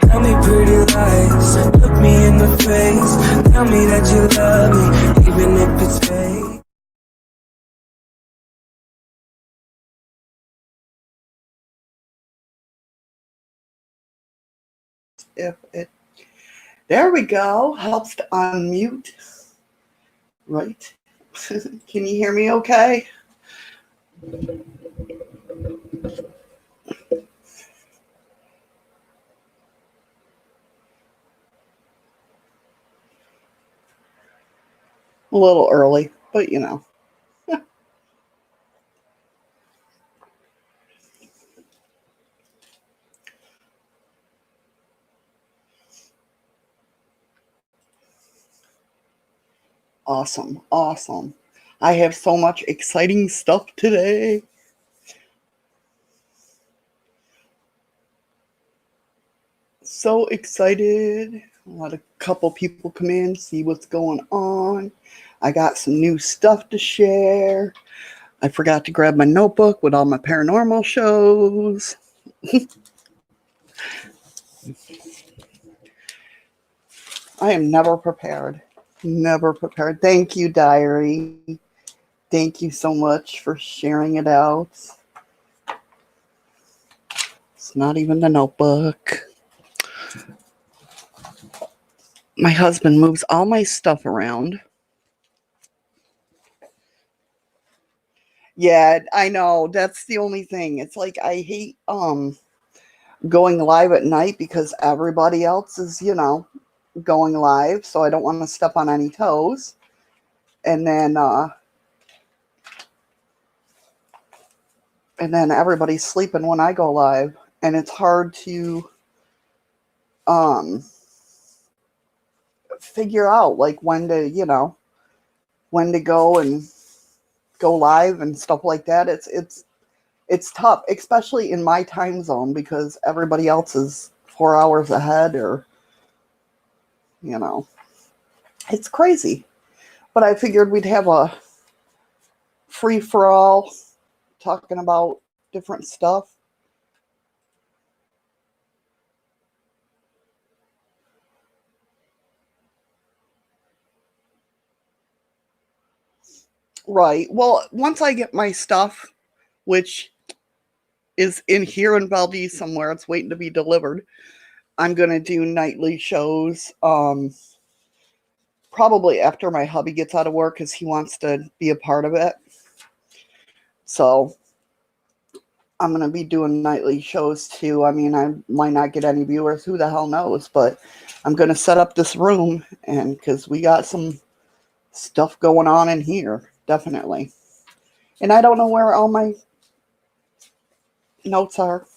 Tell me pretty lies, look me in the face. Tell me that you love me, even if it's fake. There we go. Helps to unmute. Right. Can you hear me okay? A little early, but you know. Awesome. Awesome. I have so much exciting stuff today. So excited. Let a couple people come in, see what's going on. I got some new stuff to share. I forgot to grab my notebook with all my paranormal shows. I am never prepared. Never prepared. Thank you, diary. Thank you so much for sharing it out. It's not even the notebook. My husband moves all my stuff around. Yeah, I know. That's the only thing. It's like I hate going live at night because everybody else is, going live, so I don't want to step on any toes. And then everybody's sleeping when I go live, and it's hard to figure out like when to go and go live and stuff like that. It's tough, especially in my time zone, because everybody else is 4 hours ahead, or it's crazy. But I figured we'd have a free for all talking about different stuff. Right. Well, once I get my stuff, which is in here in Valdez somewhere, it's waiting to be delivered, I'm going to do nightly shows. Probably after my hubby gets out of work, because he wants to be a part of it. So I'm going to be doing nightly shows too. I mean, I might not get any viewers. Who the hell knows? But I'm going to set up this room, and because we got some stuff going on in here, definitely. And I don't know where all my notes are.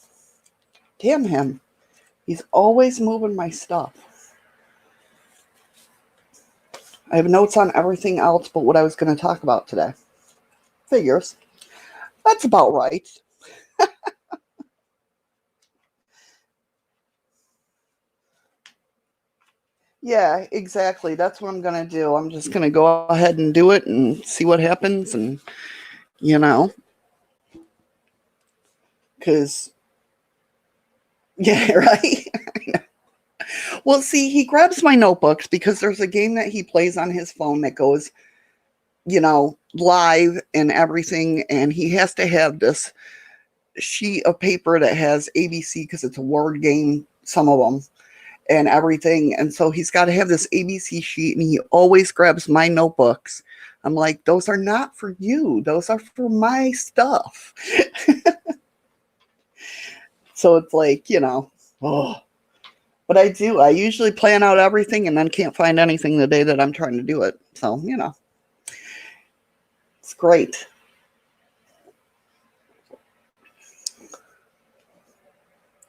Damn him. He's always moving my stuff. I have notes on everything else but what I was going to talk about today. Figures. That's about right. Yeah, exactly. That's what I'm going to do. I'm just going to go ahead and do it and see what happens. And, you know, because, yeah, right? Well, see, he grabs my notebooks because there's a game that he plays on his phone that goes, live and everything. And he has to have this sheet of paper that has ABC because it's a word game, some of them, and everything. And so he's got to have this ABC sheet, and he always grabs my notebooks. I'm like, those are not for you. Those are for my stuff. So it's like, oh. But I do. I usually plan out everything and then can't find anything the day that I'm trying to do it. So, it's great.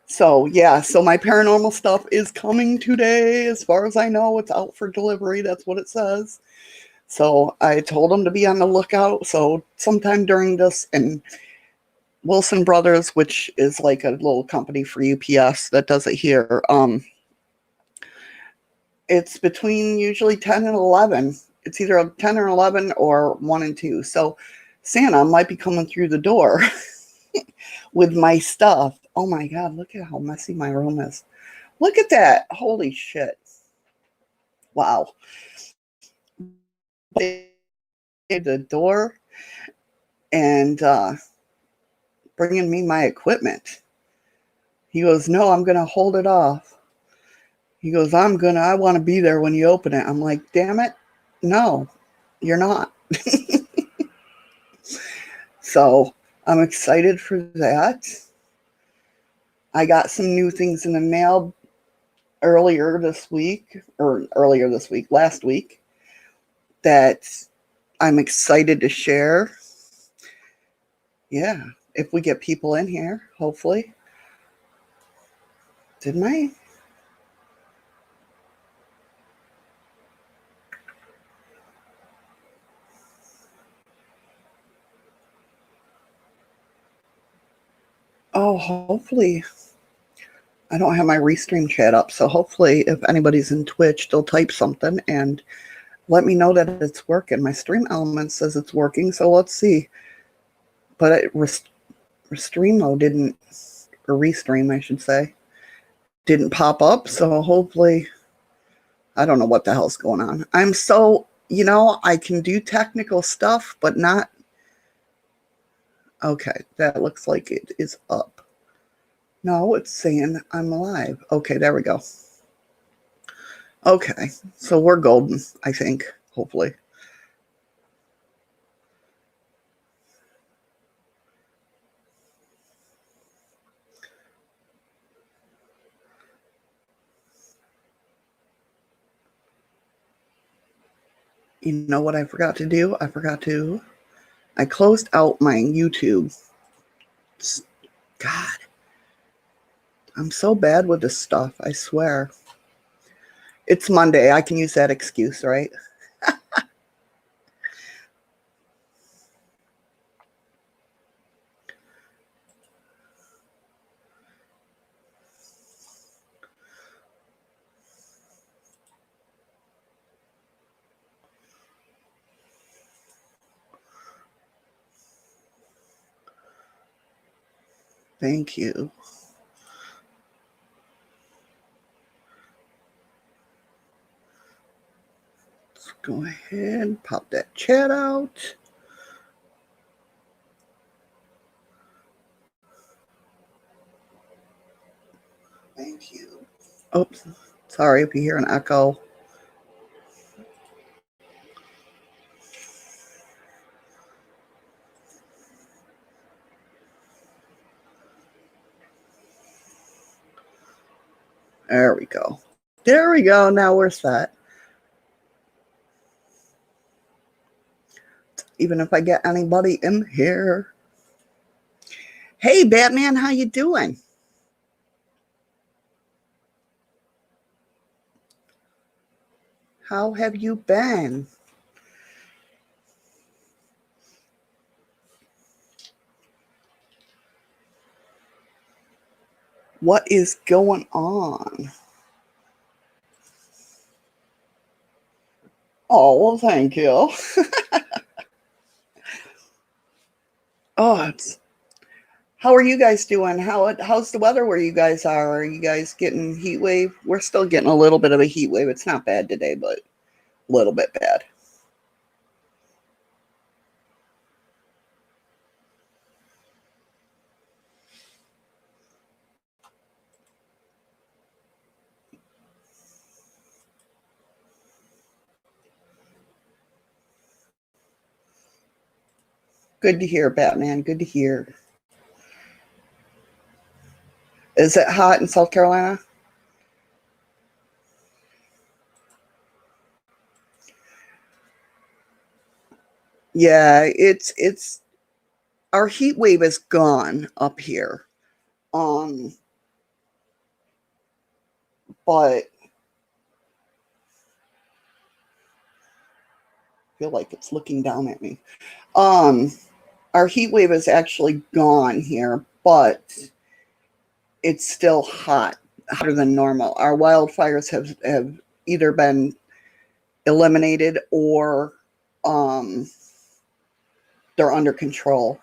So, yeah, so my paranormal stuff is coming today. As far as I know, it's out for delivery. That's what it says. So I told them to be on the lookout. So sometime during this, and Wilson Brothers, which is like a little company for UPS that does it here, it's between usually 10 and 11. It's either 10 or 11 or 1 and 2. So Santa might be coming through the door with my stuff. Oh my God, look at how messy my room is. Look at that. Holy shit. Wow. The door and bringing me my equipment. He goes, no, I'm going to hold it off. He goes, I want to be there when you open it. I'm like, damn it. No, you're not. So I'm excited for that. I got some new things in the mail last week, that I'm excited to share. Yeah, if we get people in here, hopefully. Didn't I? Oh, hopefully. I don't have my Restream chat up, so hopefully if anybody's in Twitch, they'll type something and let me know that it's working. My Stream Element says it's working, so let's see. But Restreamo didn't, or Restream, I should say, didn't pop up, so hopefully, I don't know what the hell's going on. I'm so, I can do technical stuff, but not. Okay, that looks like it is up. No, it's saying I'm live. Okay, there we go. Okay, so we're golden, I think, hopefully. You know what I forgot to do? I closed out my YouTube. God, I'm so bad with this stuff, I swear. It's Monday. I can use that excuse, right? Thank you. Let's go ahead and pop that chat out. Thank you. Oops. Sorry if you hear an echo. There we go. There we go. Now we're set. Even if I get anybody in here. Hey, Batman, how you doing? How have you been? What is going on? Oh, well, thank you. Oh, how are you guys doing? How's the weather where you guys are? Are you guys getting heat wave? We're still getting a little bit of a heat wave. It's not bad today, but a little bit bad. Good to hear, Batman. Good to hear. Is it hot in South Carolina? Yeah, it's our heat wave is gone up here. Um, but I feel like it's looking down at me. Um, our heat wave is actually gone here, but it's still hot, hotter than normal. Our wildfires have either been eliminated or um, they're under control.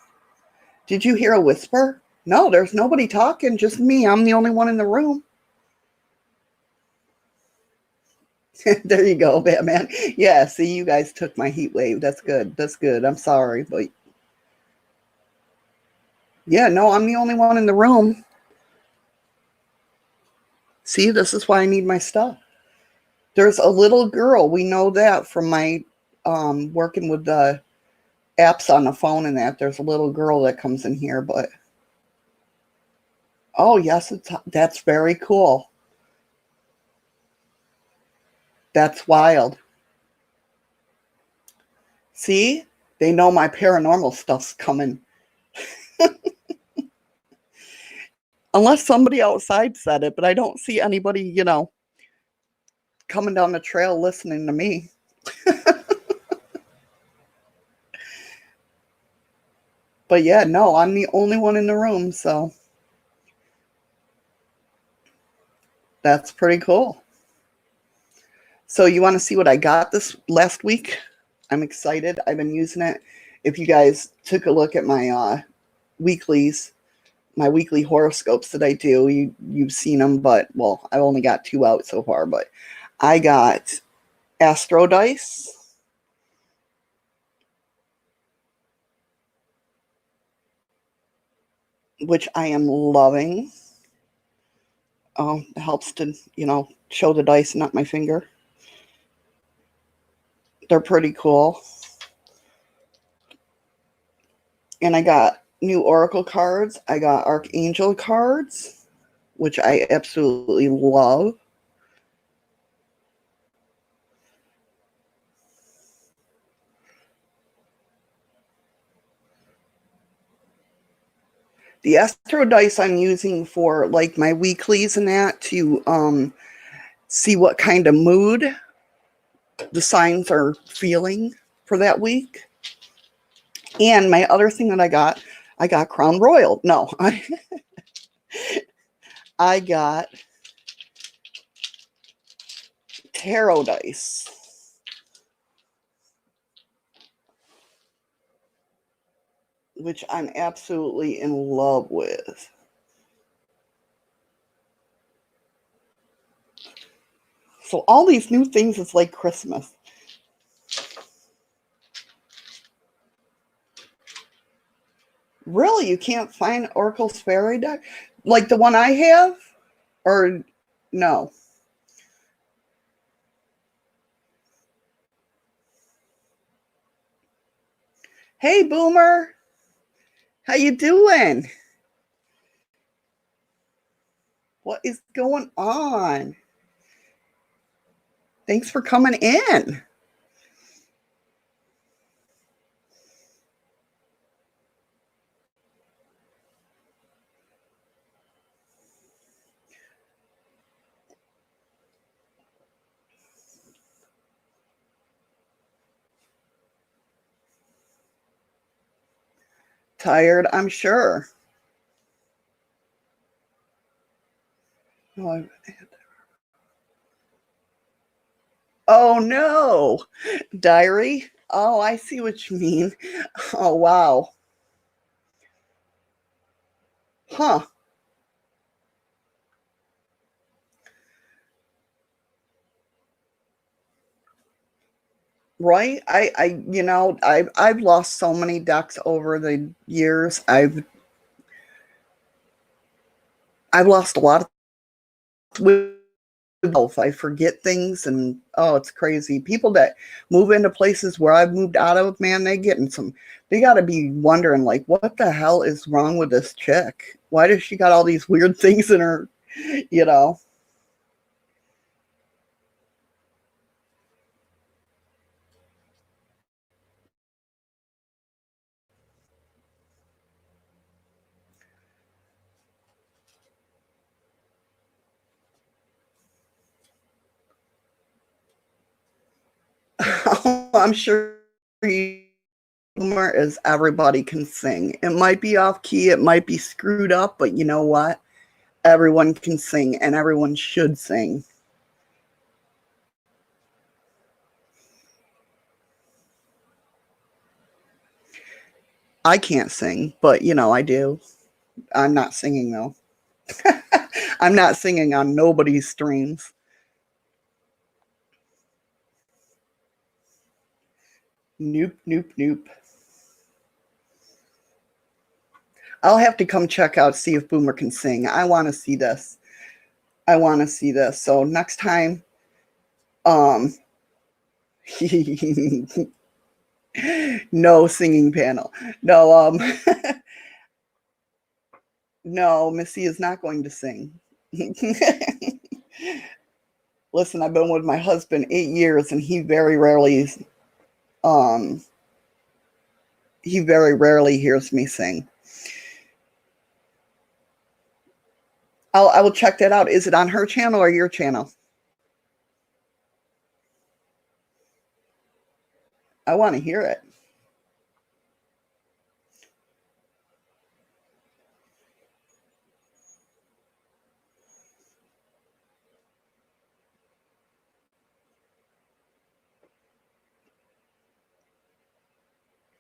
Did you hear a whisper? No, there's nobody talking, just me. I'm the only one in the room. There you go, Batman. Yeah, see, you guys took my heat wave. That's good. That's good. I'm sorry, but yeah, no, I'm the only one in the room. See, this is why I need my stuff. There's a little girl. We know that from my working with the apps on the phone and that. There's a little girl that comes in here, but oh yes, that's very cool. That's wild. See, they know my paranormal stuff's coming. Unless somebody outside said it, but I don't see anybody, coming down the trail listening to me. But yeah, no, I'm the only one in the room, so that's pretty cool. So you want to see what I got this last week? I'm excited. I've been using it. If you guys took a look at my weeklies, my weekly horoscopes that I do, you've seen them, but well, I've only got 2 out so far, but I got Astro Dice, which I am loving. It helps to, show the dice, not my finger. They're pretty cool. And I got new Oracle cards. I got Archangel cards, which I absolutely love. The Astro Dice I'm using for like my weeklies and that to see what kind of mood the signs are feeling for that week. And my other thing that I got Crown Royal. No, I got Tarot Dice, which I'm absolutely in love with. So all these new things is like Christmas. Really, you can't find Oracle's Fairy deck? Like the one I have? Or no? Hey, Boomer. How you doing? What is going on? Thanks for coming in. Tired, I'm sure. Oh, Oh no. Diary? Oh, I see what you mean. Oh wow. Huh. Right? I've lost so many ducks over the years. I've lost a lot with health. I forget things, and oh, it's crazy. People that move into places where I've moved out of, man, they got to be wondering, like, what the hell is wrong with this chick? Why does she got all these weird things in her, you know? I'm sure humor is everybody can sing. It might be off key, it might be screwed up, but you know what? Everyone can sing and everyone should sing. I can't sing, but I do. I'm not singing though. I'm not singing on nobody's streams. Nope, nope, nope. I'll have to come check out, see if Boomer can sing. I want to see this. I want to see this. So next time, um, no singing panel. No, no, Missy is not going to sing. Listen, I've been with my husband 8 years, and um, he very rarely hears me sing. I will check that out. Is it on her channel or your channel? I want to hear it.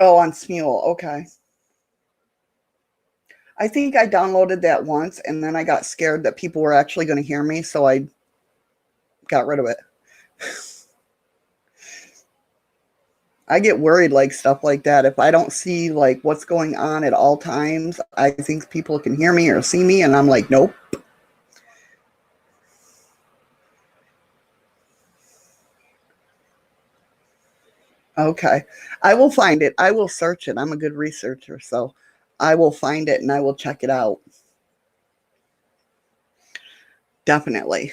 Oh, on Smule. Okay. I think I downloaded that once and then I got scared that people were actually going to hear me, so I got rid of it. I get worried like stuff like that. If I don't see like what's going on at all times, I think people can hear me or see me and I'm like, nope. Okay. I will find it. I will search it. I'm a good researcher, so I will find it and I will check it out. Definitely.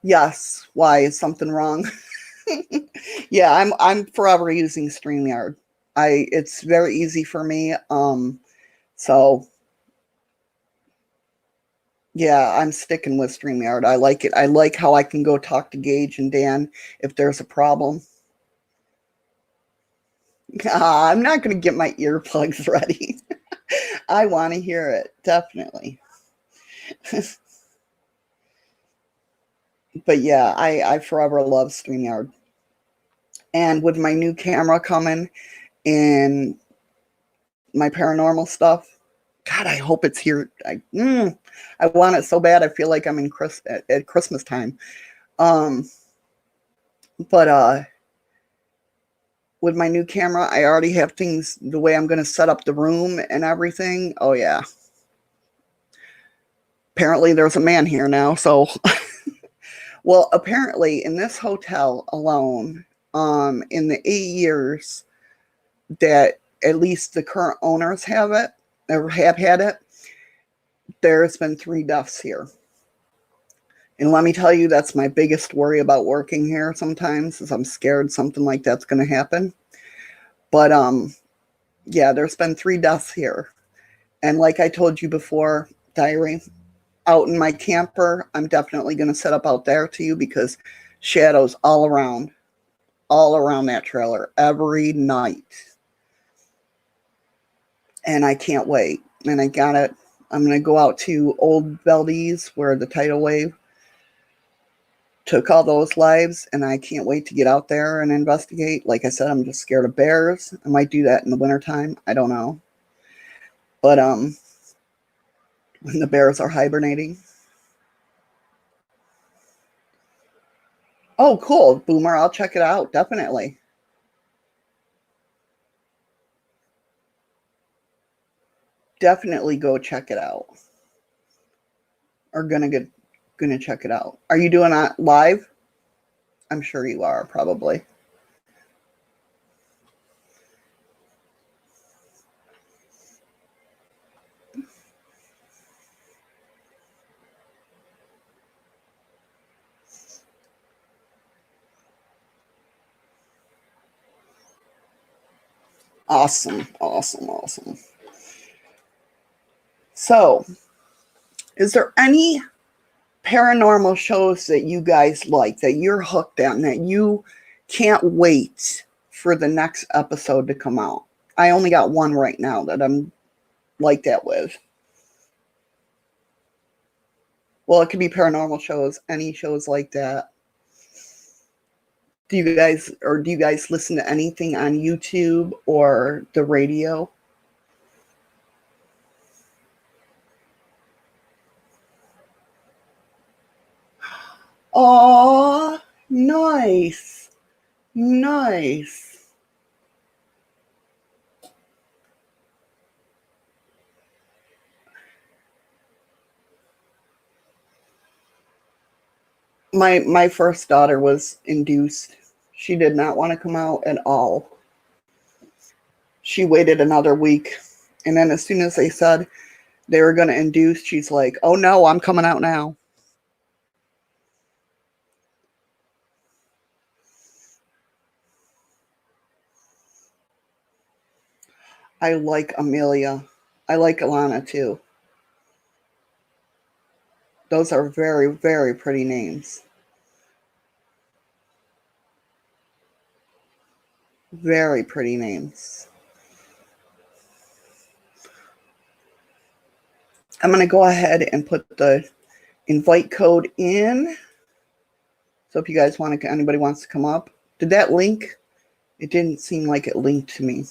Yes. Why is something wrong? Yeah, I'm forever using StreamYard. It's very easy for me. So yeah, I'm sticking with StreamYard. I like it. I like how I can go talk to Gage and Dan if there's a problem. I'm not going to get my earplugs ready. I want to hear it, definitely. But yeah, I forever love StreamYard. And with my new camera coming and my paranormal stuff, God, I hope it's here. I want it so bad. I feel like I'm at Christmas time. Um, but with my new camera, I already have things the way I'm going to set up the room and everything. Oh yeah. Apparently, there's a man here now. So, well, apparently, in this hotel alone, in the 8 years that at least the current owners have it or have had it, there's been 3 deaths here. And let me tell you, that's my biggest worry about working here sometimes is I'm scared something like that's going to happen. But yeah, there's been 3 deaths here. And like I told you before, Diary, out in my camper, I'm definitely going to set up out there to you because shadows all around that trailer every night. And I can't wait. And I got it. I'm going to go out to Old Valdez where the tidal wave took all those lives, and I can't wait to get out there and investigate. Like I said, I'm just scared of bears. I might do that in the wintertime. I don't know. But when the bears are hibernating. Oh, cool, Boomer. I'll check it out. Definitely. Definitely go check it out. Or gonna check it out. Are you doing it live? I'm sure you are, probably. Awesome, awesome, awesome. So, is there any paranormal shows that you guys like, that you're hooked on, that you can't wait for the next episode to come out? I only got one right now that I'm like that with. Well, it could be paranormal shows, any shows like that. Do you guys listen to anything on YouTube or the radio? Oh, nice. Nice. My first daughter was induced. She did not want to come out at all. She waited another week. And then as soon as they said they were going to induce, she's like, oh no, I'm coming out now. I like Amelia. I like Alana too. Those are very, very pretty names. Very pretty names. I'm going to go ahead and put the invite code in. So if you guys want to, anybody wants to come up. Did that link? It didn't seem like it linked to me.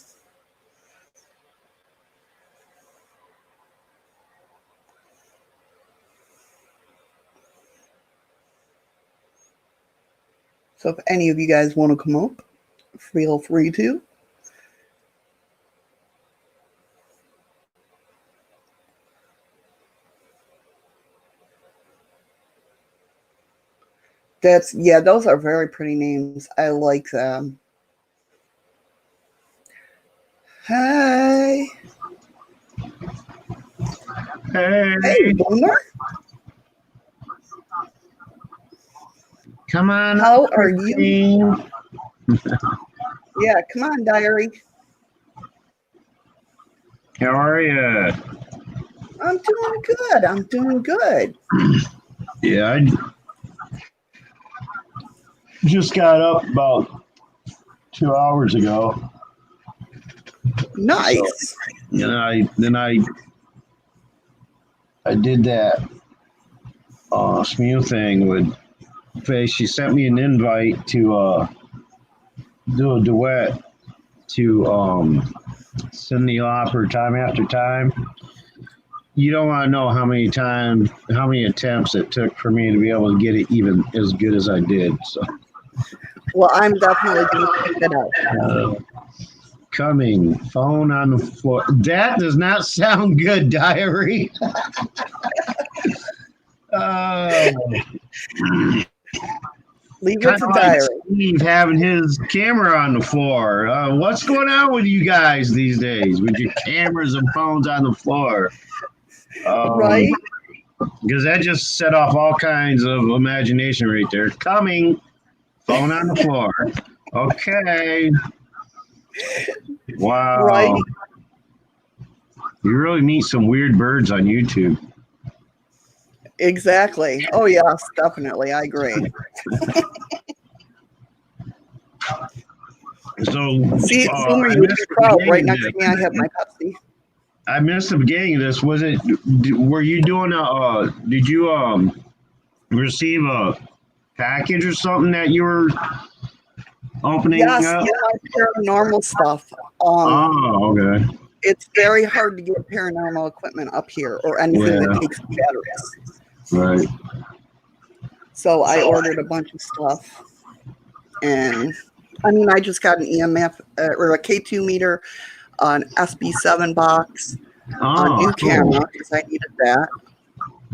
So if any of you guys want to come up, feel free to. Those are very pretty names. I like them. Hey. Hey, Boomer. Come on. How are you? Yeah, come on, diary. How are you? I'm doing good. I'm doing good. Yeah, I just got up about 2 hours ago. Nice. So, and I did that Smew thing with Faye. She sent me an invite to do a duet to Cyndi Lauper, Time After Time. You don't want to know how many attempts it took for me to be able to get it even as good as I did. So, well, I'm definitely going to check it out. Coming, phone on the floor. That does not sound good, diary. Leave it to diary. Steve having his camera on the floor. What's going on with you guys these days with your cameras and phones on the floor? Right? Because that just set off all kinds of imagination right there. Coming, phone on the floor. Okay. Wow. Right? You really meet some weird birds on YouTube. Exactly. Oh, yes, definitely. I agree. So, see, Boomer, you would be proud. Right next to me, I have my Pepsi. I missed the beginning of this. Was it? Were you doing a? Did you receive a package or something that you were opening Yes, up? my paranormal stuff. Oh, okay. It's very hard to get paranormal equipment up here or anything that takes batteries. Right. So I ordered a bunch of stuff. And I mean, I just got an EMF or a K2 meter, an SB7 box, a new camera because I needed that.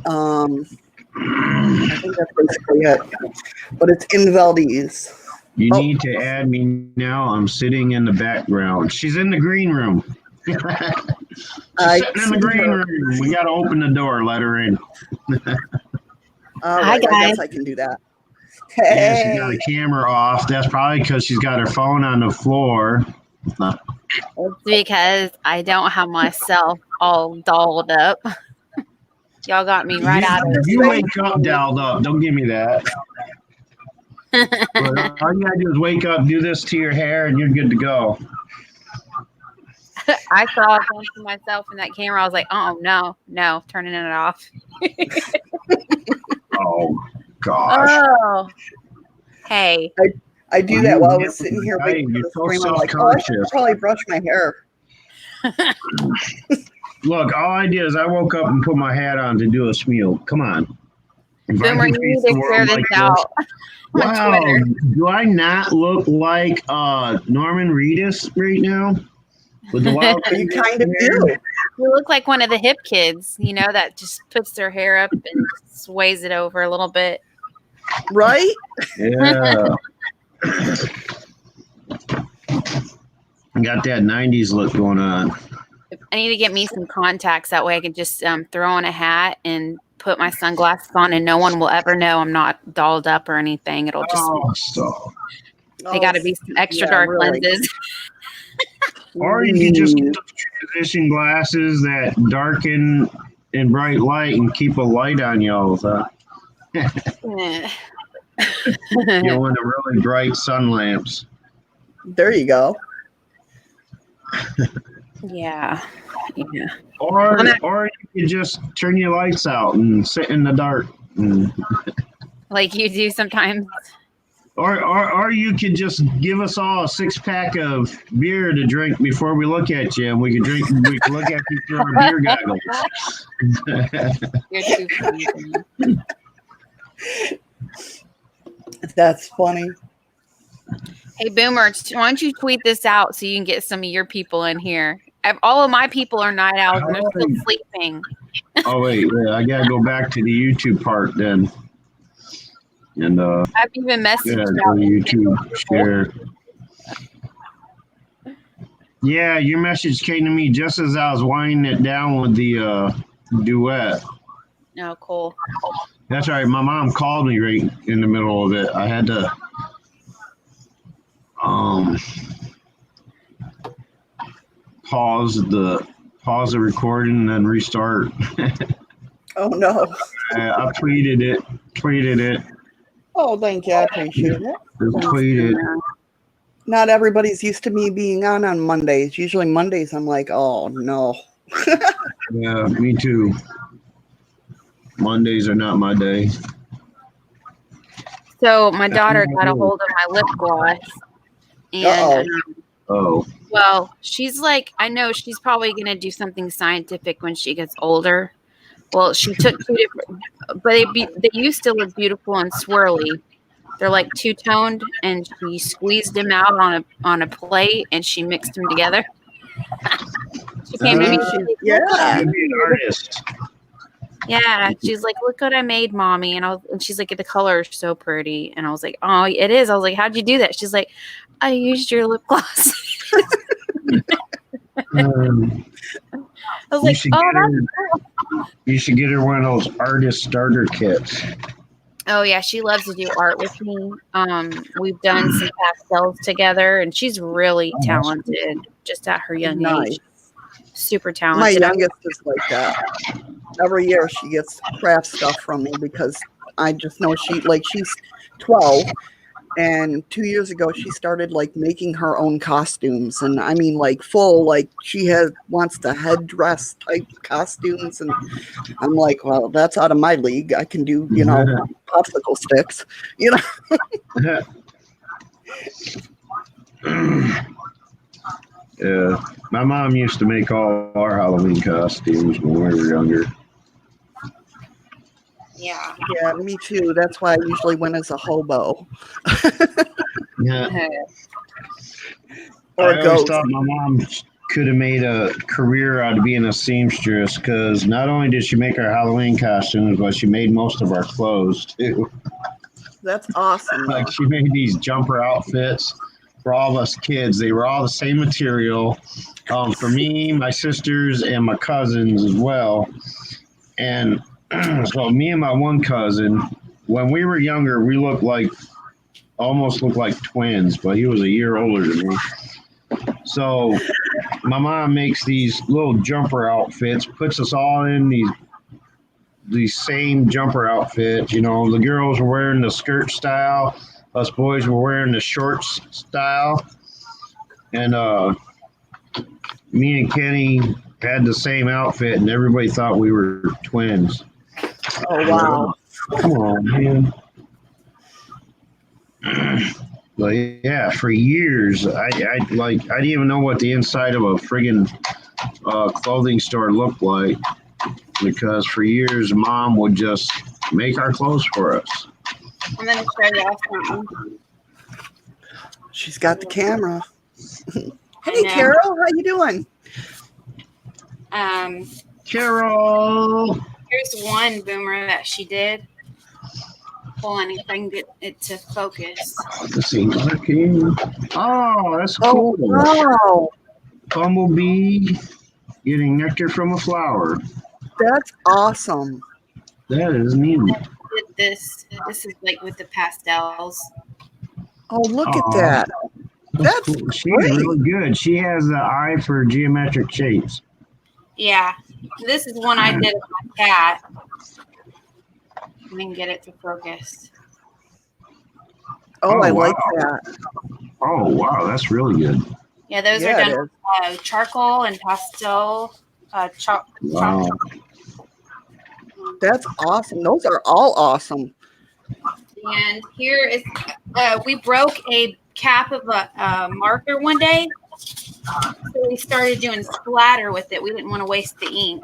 I think that's basically it. But it's in Valdez. You need to add me now. I'm sitting in the background. She's in the green room. She's sitting in the green room. We got to open the door. Let her in. All right, I guess I can do that. Yeah, Hey. she got a camera off. That's probably because she's got her phone on the floor. It's because I don't have myself all dolled up. Y'all got me right out of it. You wake up dolled up. Don't give me that. But all you gotta do is wake up, do this to your hair, and you're good to go. I saw it to myself in that camera. I was like, oh, no, turning it off. Oh, gosh. Oh, hey. I do that while I was sitting here waiting for the stream. I'm like, oh, I should probably brush my hair. Look, all I did is I woke up and put my hat on to do a smell. Come on. Boomer, you need to clear this out. Wow, do I not look like Norman Reedus right now? With the wild You kind of do. You look like one of the hip kids, you know, that just puts their hair up and sways it over a little bit. Right? Yeah. I got that 90s look going on. I need to get me some contacts. That way I can just throw on a hat and put my sunglasses on and no one will ever know I'm not dolled up or anything. It'll just they got to be some extra dark lenses. Or you can just get those transition glasses that darken in bright light and keep a light on you all the time. You know, one of the really bright sun lamps. There you go. Yeah. Or you can just turn your lights out and sit in the dark. Like you do sometimes. Or you could just give us all a 6-pack of beer to drink before we look at you, and we can look at you through our beer goggles. You're too funny. That's funny. Hey, Boomer, why don't you tweet this out so you can get some of your people in here? All of my people are night owls and they're still sleeping. Oh, wait. Yeah, I got to go back to the YouTube part then. And I've even messaged out YouTube share. Yeah, your message came to me just as I was winding it down with the duet. Oh, cool. That's all right. My mom called me right in the middle of it. I had to pause the recording and then restart. Oh no. I tweeted it. Oh, thank you. I appreciate it. Just tweeted. Not everybody's used to me being on Mondays. Usually Mondays I'm like, oh no. Yeah, me too. Mondays are not my day. So my daughter got a hold of my lip gloss. And well, she's like, I know she's probably going to do something scientific when she gets older. Well, she took 2 different, but they used to look beautiful and swirly. They're like two-toned, and she squeezed them out on a plate, and she mixed them together. She came to me. She's like, yeah, be an artist. Yeah, she's like, look what I made, mommy. And she's like, the color is so pretty. And I was like, oh, it is. I was like, how'd you do that? She's like, I used your lip gloss. I was like, oh, that's cool. You should get her one of those artist starter kits. Oh, yeah, she loves to do art with me. We've done some pastels together, and she's really talented just at her young age. Super talented. My youngest is like that. Every year she gets craft stuff from me because I just know she's 12 And 2 years ago, she started like making her own costumes. And I mean, like full, like she wants the headdress type costumes. And I'm like, well, that's out of my league. I can do, popsicle sticks, you know. Yeah, my mom used to make all our Halloween costumes when we were younger. Yeah. Yeah, me too. That's why I usually went as a hobo. Yeah. Or I a always ghost. thought my mom could have made a career out of being a seamstress because not only did she make our Halloween costumes, but she made most of our clothes too. That's awesome. Like she made these jumper outfits for all of us kids. They were all the same material. For me, my sisters, and my cousins as well. And so me and my one cousin, when we were younger, we almost looked like twins, but he was a year older than me. So my mom makes these little jumper outfits, puts us all in these same jumper outfits. You know, the girls were wearing the skirt style, us boys were wearing the shorts style, and me and Kenny had the same outfit, and everybody thought we were twins. Oh wow! Come on, man. But yeah, for years, I didn't even know what the inside of a friggin' clothing store looked like because for years, Mom would just make our clothes for us. I'm gonna show y'all something. She's got the camera. Hey, Carol, how you doing? Carol. Here's one boomer that she did. Hold on, if I can get it to focus. Let's see. Oh, that's cool. Wow. Bumblebee getting nectar from a flower. That's awesome. That is neat. This is like with the pastels. Oh, look at that. That's cool. She's great. really good. She has the eye for geometric shapes. Yeah. This is one I did with my cat. I can get it to focus. Oh, I like that. Oh, wow. That's really good. Yeah, those are done with charcoal and pastel. Wow. That's awesome. Those are all awesome. And here is, we broke a cap of a marker one day. So we started doing splatter with it. We didn't want to waste the ink.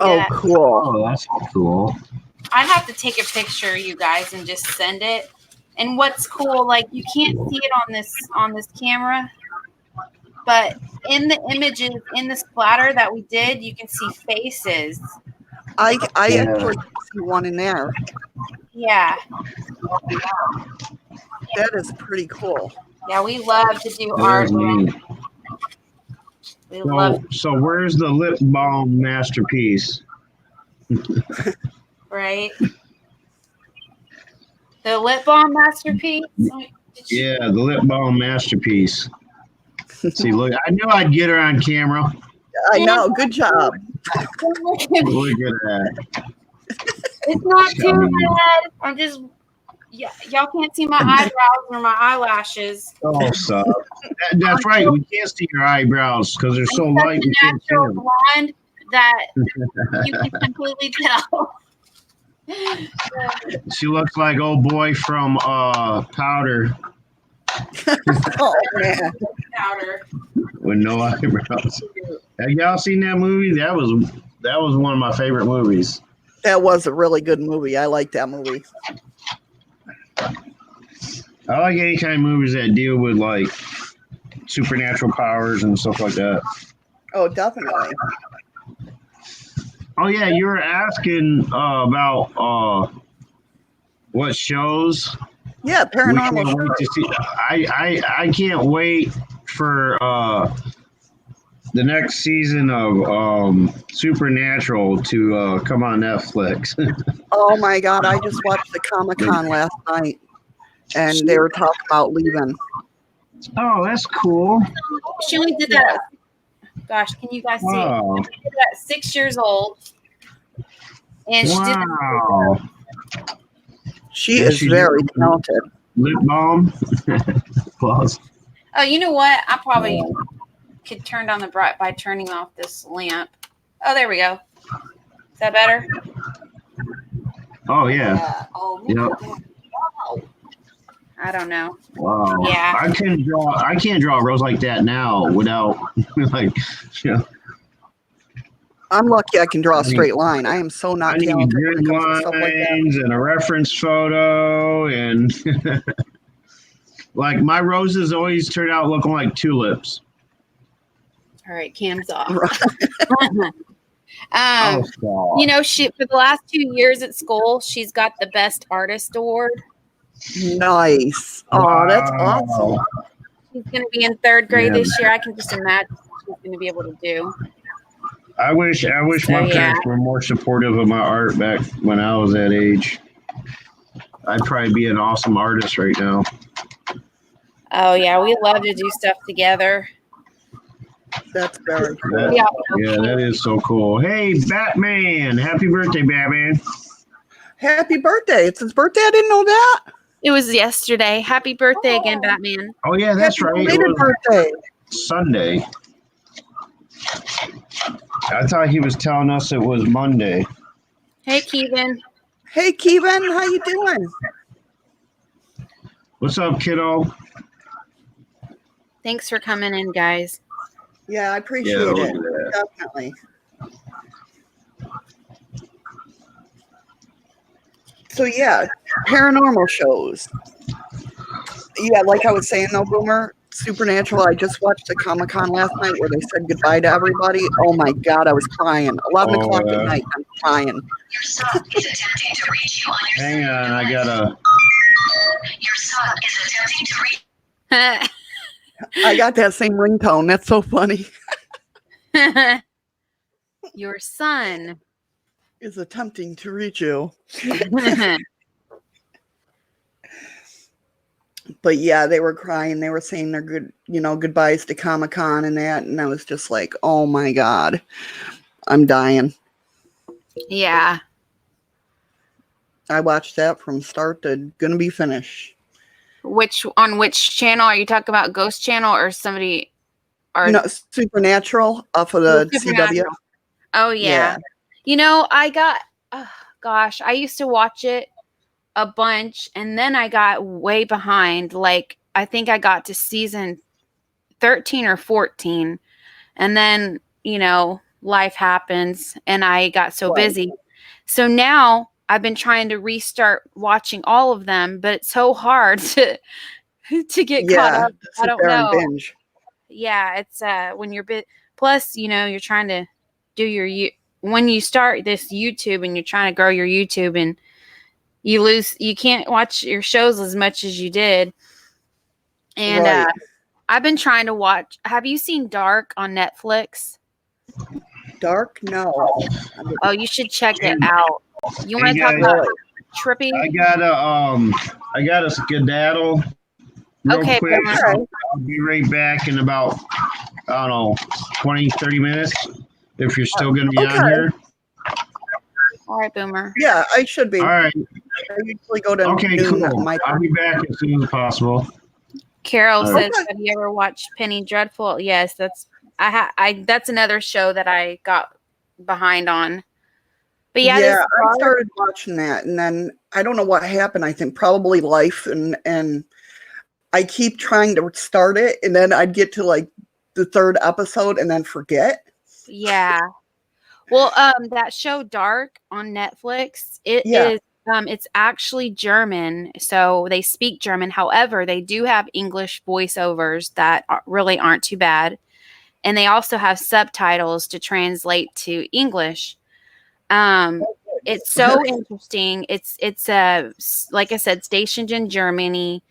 Oh, cool. Oh, that's cool. I'd have to take a picture, you guys, and just send it. And what's cool, like you can't see it on this camera, but in the images, in the splatter that we did, you can see faces. I actually see one in there. Yeah. That is pretty cool. Yeah, we love to do art. So where's the lip balm masterpiece? Right. The lip balm masterpiece? Yeah, the lip balm masterpiece. See, look, I knew I'd get her on camera. I know. Good job. Look at that. It's not too bad. I'm just, y'all can't see my eyebrows or my eyelashes. Oh, stop. That's right. We can't see your eyebrows because they're so light. We can't see them. Blonde that you can completely tell. She looks like old boy from Powder. Oh man, Powder with no eyebrows. Have y'all seen that movie? That was one of my favorite movies. That was a really good movie. I like that movie. I like any kind of movies that deal with like supernatural powers and stuff like that. Oh, definitely. Oh yeah, you were asking about what shows. Yeah, paranormal shows. I can't wait for the next season of Supernatural to come on Netflix. Oh my God, I just watched the Comic-Con last night, and they were talking about leaving. Oh, that's cool. She only did that. Gosh, can you guys see? She did that at 6 years old. And wow. She is very talented. Lip balm. Plus. Oh, you know what? I probably could turn down the bright by turning off this lamp. Oh, there we go. Is that better? Oh yeah. Oh, yep. wow. I don't know. Wow. Yeah. I can't draw a rose like that now without like I'm lucky I can draw a straight line. I am so not I need talented when it grid comes to stuff like that. lines and a reference photo and like my roses always turn out looking like tulips. All right, cam's off. Oh, you know, she for the last 2 years at school, she's got the best artist award. Nice. Oh, that's awesome. She's going to be in 3rd grade this year. I can just imagine what she's going to be able to do. I wish my parents were more supportive of my art back when I was that age. I'd probably be an awesome artist right now. Oh yeah, we love to do stuff together. That's very cool. Yeah, that is so cool. Hey, Batman! Happy birthday, Batman! Happy birthday! It's his birthday. I didn't know that. It was yesterday. Happy birthday again, Batman! Oh yeah, that's right. It was birthday. Sunday. I thought he was telling us it was Monday. Hey, Kevin. Hey, Kevin, how you doing? What's up, kiddo? Thanks for coming in, guys. Yeah, I appreciate it. Definitely. So yeah, paranormal shows. Yeah, like I was saying though, Boomer, Supernatural. I just watched the Comic-Con last night where they said goodbye to everybody. Oh my God, I was crying. 11 o'clock at night, I'm crying. Your son is attempting to reach you on your Hang on, I gotta. Your son is attempting to reach. I got that same ringtone. That's so funny. Your son is attempting to reach you. But yeah, they were crying. They were saying their goodbyes to Comic-Con and that. And I was just like, oh my God, I'm dying. Yeah. I watched that from start to gonna be finished. On which channel are you talking about? Ghost Channel or somebody? Or no, Supernatural off of the CW. Oh yeah. You know, I got. I used to watch it a bunch, and then I got way behind. Like I think I got to season 13 or 14, and then life happens, and I got so busy. So now I've been trying to restart watching all of them, but it's so hard to get caught up. I don't know. Binge. Yeah, it's when you're plus, you're trying to do when you start this YouTube and you're trying to grow your YouTube and you can't watch your shows as much as you did. And I've been trying to watch. Have you seen Dark on Netflix? Dark? No. Oh, you should check it out. You want to talk about trippy? I gotta skedaddle. Real quick. I'll be right back in about, I don't know, 20, 30 minutes. If you're still going to be on here. All right, Boomer. Yeah, I should be. All right. I usually go to cool. I'll be back as soon as possible. Carol says, "Have you ever watched Penny Dreadful?" Yes, that's that's another show that I got behind on. But I started watching that, and then I don't know what happened. I think probably life, and I keep trying to start it, and then I'd get to like the 3rd episode and then forget. Yeah. Well, that show Dark on Netflix, is it's actually German, so they speak German. However, they do have English voiceovers that really aren't too bad, and they also have subtitles to translate to English. It's so interesting. It's like I said, stationed in Germany.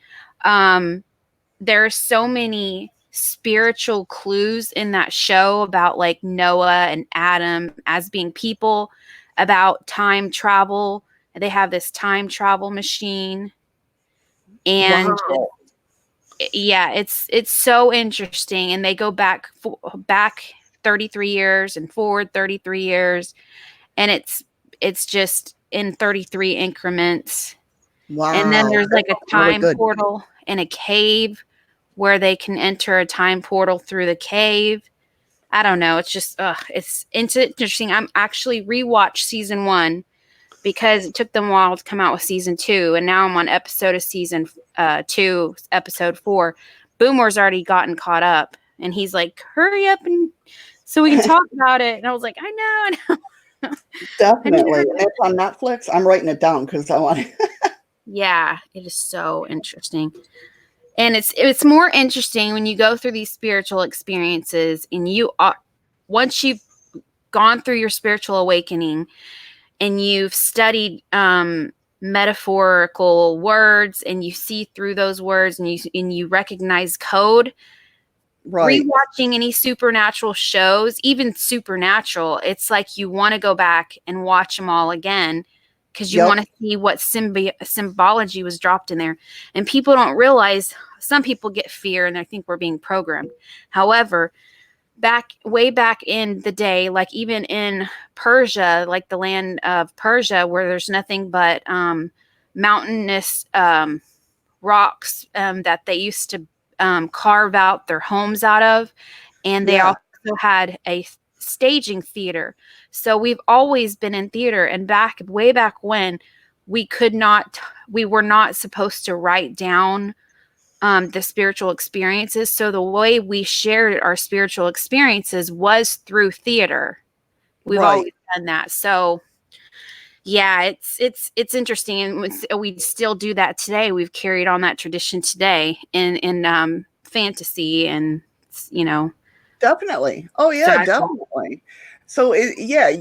There are so many spiritual clues in that show about like Noah and Adam as being people, about time travel. They have this time travel machine, and it's so interesting. And they go back 33 years and forward 33 years, and it's just in 33 increments. Wow. And then there's like a time really portal in a cave where they can enter a time portal through the cave. I don't know. It's just, it's interesting. I'm actually rewatched season 1 because it took them a while to come out with season 2. And now I'm on episode of season 2, episode 4. Boomer's already gotten caught up. And he's like, hurry up and so we can talk about it. And I was like, I know. Definitely. And it's on Netflix. I'm writing it down because I want to. Yeah, it is so interesting. And it's more interesting when you go through these spiritual experiences and you are, once you've gone through your spiritual awakening and you've studied metaphorical words and you see through those words and you recognize code. Right. Rewatching any supernatural shows, even Supernatural, it's like you want to go back and watch them all again because you want to see what symbology was dropped in there. And people don't realize, some people get fear and they think we're being programmed. However, way back in the day, like even in Persia, like the land of Persia, where there's nothing but mountainous rocks that they used to carve out their homes out of. And they also had a staging theater. So we've always been in theater. And way back when we were not supposed to write down the spiritual experiences. So the way we shared our spiritual experiences was through theater. We've always done that. So yeah, it's interesting. And we still do that today. We've carried on that tradition today in fantasy and, Definitely. Oh yeah, definitely. So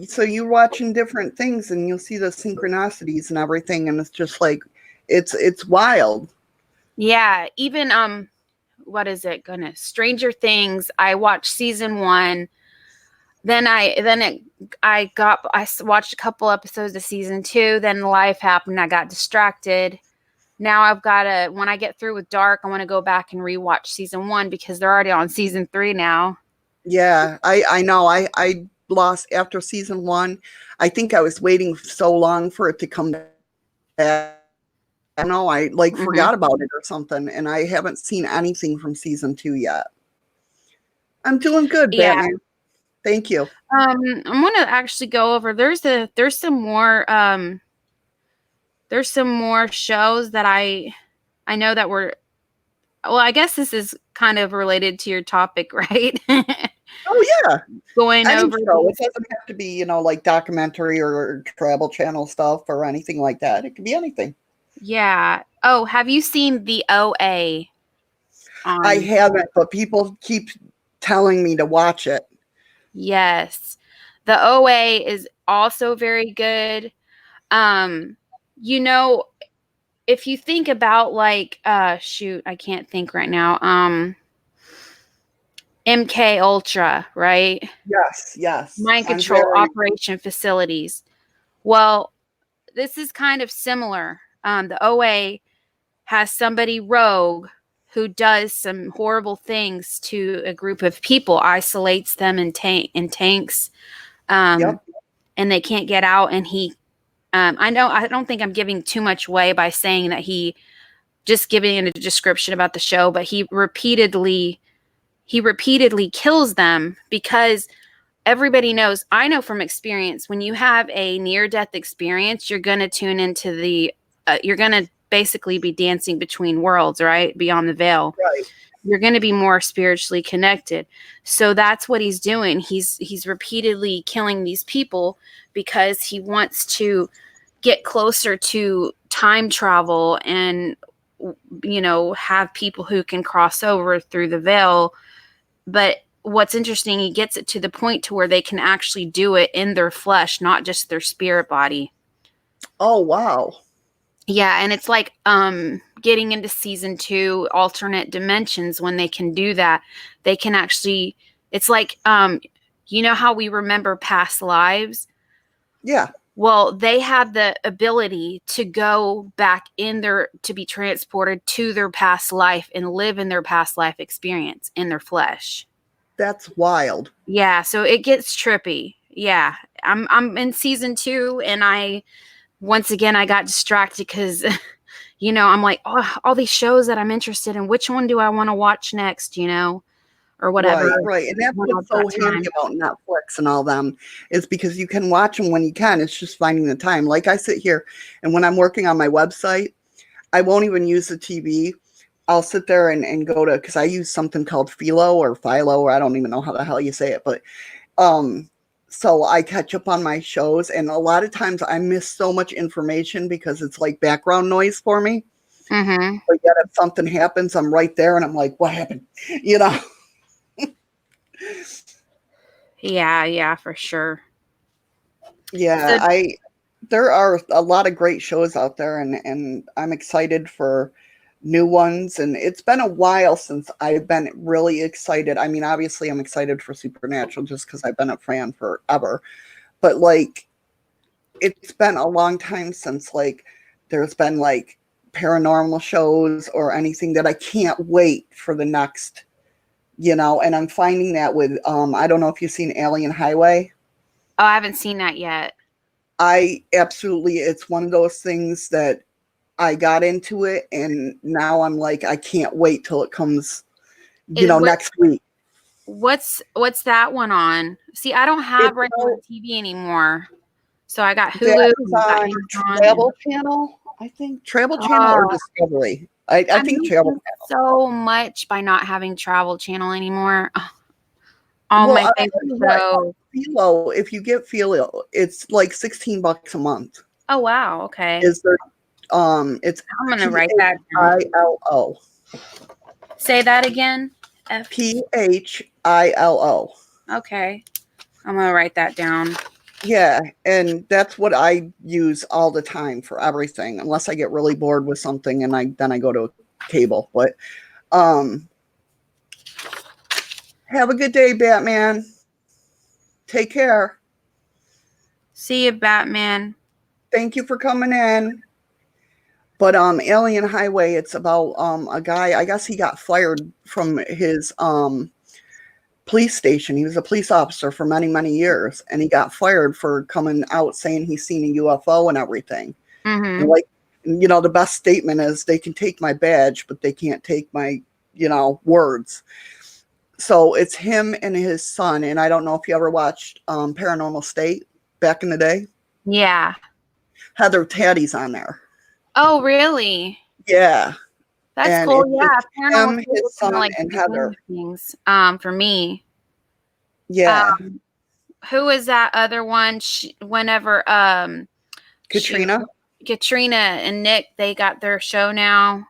so you're watching different things and you'll see the synchronicities and everything. And it's just like, it's wild. Yeah. Even, what is it? Goodness. Stranger Things. I watched season 1. Then I watched a couple episodes of season 2. Then life happened. I got distracted. Now I've got to, when I get through with Dark, I want to go back and rewatch season 1 because they're already on season 3 now. Yeah, I know. I lost after season 1. I think I was waiting so long for it to come back. I don't know. I forgot about it or something, and I haven't seen anything from season 2 yet. I'm doing good, Batman. Thank you. I'm gonna actually go over. There's some more shows that I know that were. Well, I guess this is kind of related to your topic, right? Oh yeah, going over. It doesn't have to be like documentary or travel channel stuff or anything like that. It could be anything. Yeah. Oh, have you seen the OA? I haven't, but people keep telling me to watch it. Yes. The OA is also very good. If you think about shoot, I can't think right now. MK Ultra, right? Yes. Mind control operation facilities. Well, this is kind of similar. The OA has somebody rogue who does some horrible things to a group of people, isolates them in tanks, and they can't get out. And he, I don't think I'm giving too much away by saying that he just giving a description about the show, but he repeatedly kills them because everybody knows, I know from experience, when you have a near-death experience, you're going to tune into you're going to basically be dancing between worlds, right? Beyond the veil. Right. You're going to be more spiritually connected. So that's what he's doing. He's repeatedly killing these people because he wants to get closer to time travel and, have people who can cross over through the veil. But what's interesting, he gets it to the point to where they can actually do it in their flesh, not just their spirit body. Oh, wow. Yeah, and it's like getting into season 2, alternate dimensions. When they can do that, they can actually, it's like, how we remember past lives? Yeah. Well, they have the ability to go back to be transported to their past life and live in their past life experience in their flesh. That's wild. Yeah, so it gets trippy. Yeah, I'm in season 2, and once again I got distracted because I'm like, oh, all these shows that I'm interested in, which one do I want to watch next, or whatever. Right. And that's when what's I've so got handy time. about Netflix and all them is because you can watch them when you can. It's just finding the time. Like I sit here and when I'm working on my website, I won't even use the TV. I'll sit there and go to, because I use something called Philo, or I don't even know how the hell you say it, but so I catch up on my shows, and a lot of times I miss so much information because it's like background noise for me. Mm-hmm. But yet if something happens, I'm right there and I'm like, what happened? Yeah, for sure. Yeah, So, there are a lot of great shows out there, and I'm excited for new ones. And it's been a while since I've been really excited. I mean, obviously I'm excited for Supernatural just because I've been a fan forever. But like it's been a long time since like there's been like paranormal shows or anything that I can't wait for the next, and I'm finding that with I don't know if you've seen Alien Highway. oh, I haven't seen that yet. It's one of those things that I got into it and now I'm like, I can't wait till it comes, next week. What's that one on? See, I don't have It's regular about, TV anymore. So I got Hulu, that's I got on Amazon, Travel Channel, I think. Travel Channel or Discovery. I I'm think Travel missing Channel. so much by not having Travel Channel anymore. All Well, my I'll tell favorite you what, shows. Philo, if you get Philo, it's like $16 a month. Oh wow, okay. Is there it's I'm gonna write that down. PHILO. Say that again. PHILO. Okay. I'm gonna write that down. Yeah, and that's what I use all the time for everything, unless I get really bored with something and then I go to cable. But have a good day, Batman. Take care. See you, Batman. Thank you for coming in. But Alien Highway, it's about a guy, I guess he got fired from his police station. He was a police officer for many, many years, and he got fired for coming out saying he's seen a UFO and everything. Mm-hmm. And like, the best statement is they can take my badge, but they can't take my, words. So it's him and his son. And I don't know if you ever watched Paranormal State back in the day. Yeah. Heather Taddy's on there. Oh, really? Yeah. That's And cool. it's Yeah. him, his son, and Heather. Things, for me. Yeah. Who is that other one? Whenever Katrina. Katrina and Nick, they got their show now.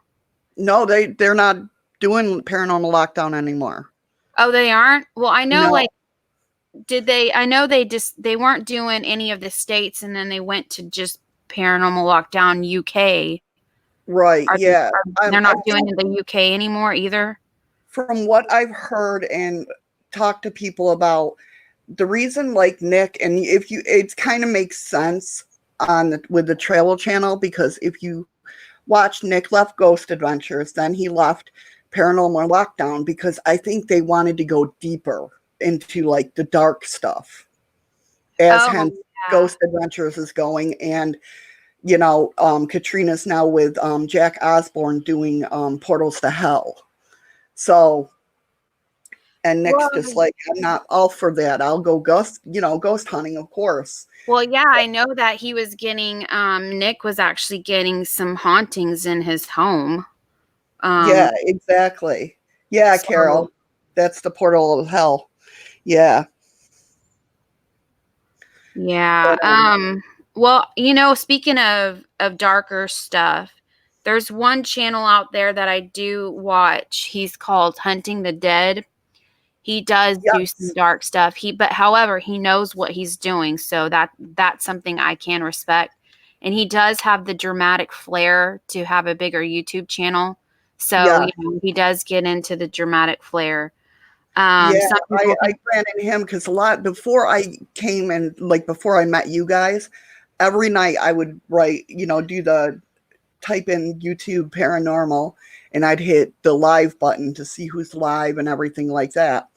No, they're not doing Paranormal Lockdown anymore. Oh, they aren't? Well, I know, No. I know they weren't doing any of the states, and then they went to just Paranormal Lockdown UK. Right, yeah. They're not doing it in the UK anymore either? From what I've heard and talked to people about, the reason like Nick, and it kind of makes sense with the Travel Channel, because if you watch, Nick left Ghost Adventures, then he left Paranormal Lockdown because I think they wanted to go deeper into like the dark stuff, hence Ghost Adventures is going. And Katrina's now with Jack Osborne doing Portals to Hell. So, and Nick's just like, I'm not all for that. I'll go ghost hunting, of course. Well, yeah, I know that he was getting Nick was actually getting some hauntings in his home. Yeah, exactly. Yeah, so, Carol, that's the portal of hell. Yeah. Yeah. Well, speaking of darker stuff, there's one channel out there that I do watch. He's called Hunting the Dead. He does do some dark stuff. However, he knows what he's doing, so that's something I can respect. And he does have the dramatic flair to have a bigger YouTube channel. So he does get into the dramatic flair. I granted him because a lot before I came and before I met you guys, every night I would write, type in YouTube Paranormal, and I'd hit the live button to see who's live and everything like that.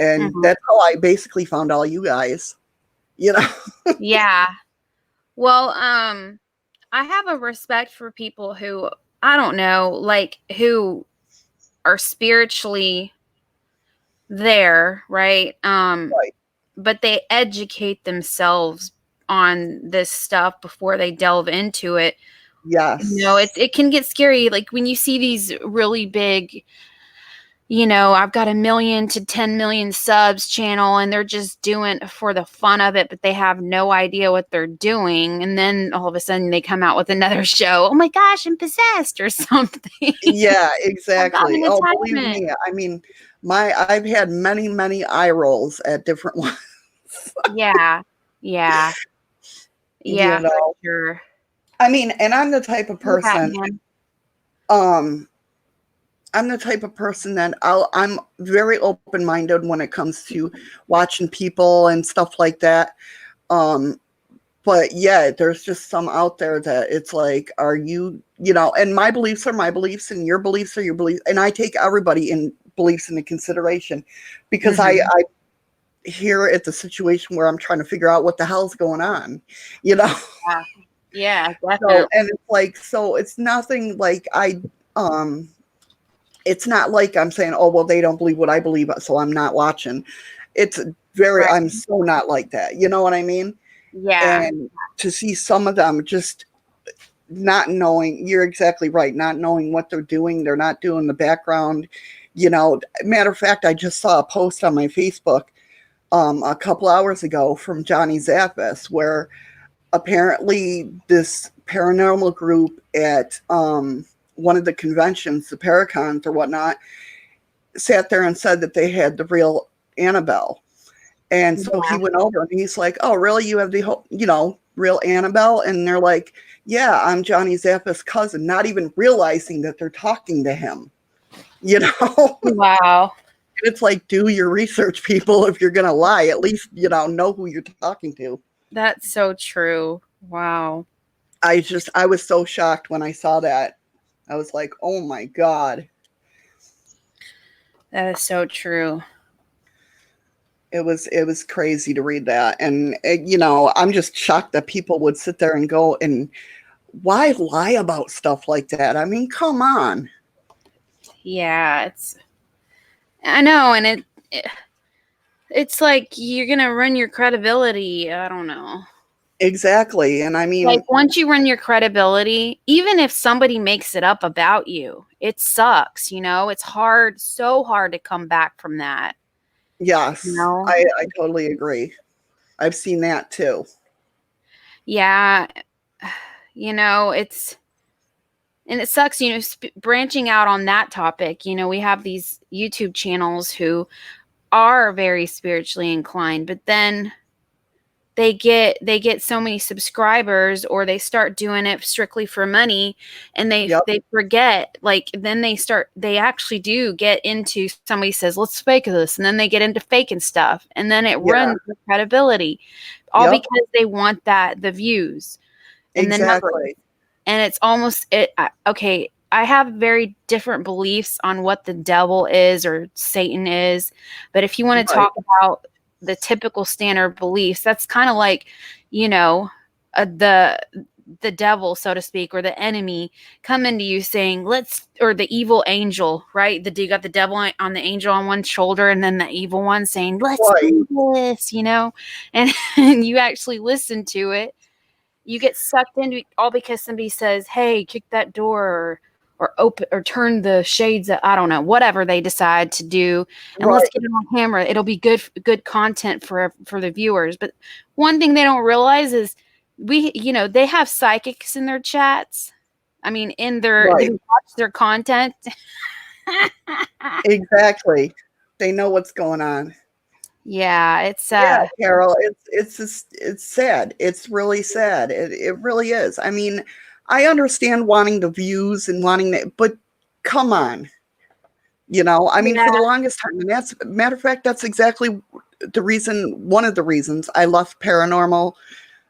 And that's how I basically found all you guys. you know? Yeah. Well, I have a respect for people who, I don't know, like who are spiritually there, right? Right. But they educate themselves on this stuff before they delve into it. Yes. You know, it can get scary. Like when you see these really big, you know, I've got 1 million to 10 million subs channel and they're just doing it for the fun of it, but they have no idea what they're doing. And then all of a sudden they come out with another show. Oh my gosh, I'm possessed or something. Yeah, I've got exactly. an Oh, believe attachment. me. I mean, I've had many eye rolls at different ones. Yeah. Yeah. You Yeah, for know, sure. I mean, and I'm the type of Yeah, person, man. I'm the type of person that I'm very open-minded when it comes to watching people and stuff like that. But yeah, there's just some out there that it's like, are you, you know, and my beliefs are my beliefs and your beliefs are your beliefs. And I take everybody in beliefs into consideration because I here at the situation where I'm trying to figure out what the hell's going on, you know? Yeah. Yeah, So, definitely. and it's like, so it's nothing like it's not like I'm saying, oh, well, they don't believe what I believe, so I'm not watching. It's very, Right. I'm so not like that. You know what I mean? Yeah. And to see some of them just not knowing, you're exactly right, not knowing what they're doing. They're not doing the background, you know. Matter of fact, I just saw a post on my Facebook a couple hours ago from Johnny Zappis where apparently this paranormal group at one of the conventions, the Paracons or whatnot, sat there and said that they had the real Annabelle. And so he went over and he's like, oh, really? You have the whole, you know, real Annabelle? And they're like, yeah, I'm Johnny Zappa's cousin, not even realizing that they're talking to him, you know? Wow. It's like, do your research, people. If you're going to lie, at least, you know who you're talking to. That's so true. Wow. I was so shocked when I saw that. I was like, oh my God. That is so true. It was crazy to read that. And, you know, I'm just shocked that people would sit there and go, and why lie about stuff like that? I mean, come on. Yeah, I know, and it's like you're gonna run your credibility. I don't know. Exactly. And I mean, Like once you run your credibility, even if somebody makes it up about you, it sucks, you know? It's hard, so hard to come back from that. yes, You know? I totally agree. I've seen that too. Yeah. You know, and it sucks, you know, branching out on that topic. You know, we have these YouTube channels who are very spiritually inclined, but then they get so many subscribers, or they start doing it strictly for money, and they forget, like then they actually do get into, somebody says let's fake this, and then they get into faking stuff, and then it runs their credibility, all because they want the views and the numbers. And it's almost okay, I have very different beliefs on what the devil is or Satan is, but if you want to talk about the typical standard beliefs, that's kind of like, you know, the devil, so to speak, or the enemy coming to you saying, or the evil angel, right? You got the devil on the angel on one shoulder, and then the evil one saying, let's do this, you know, and you actually listen to it. You get sucked into all because somebody says, hey, kick that door, or open, or turn the shades, I don't know, whatever they decide to do, and let's get it on camera. It'll be good content for the viewers. But one thing they don't realize is they have psychics in their chats. I mean, they watch their content. Exactly. They know what's going on. Yeah, it's yeah, Carol, it's sad. It's really sad. It really is. I mean, I understand wanting the views and wanting that, but come on. You know, I mean, for the longest time, and that's, matter of fact, that's exactly one of the reasons I left Paranormal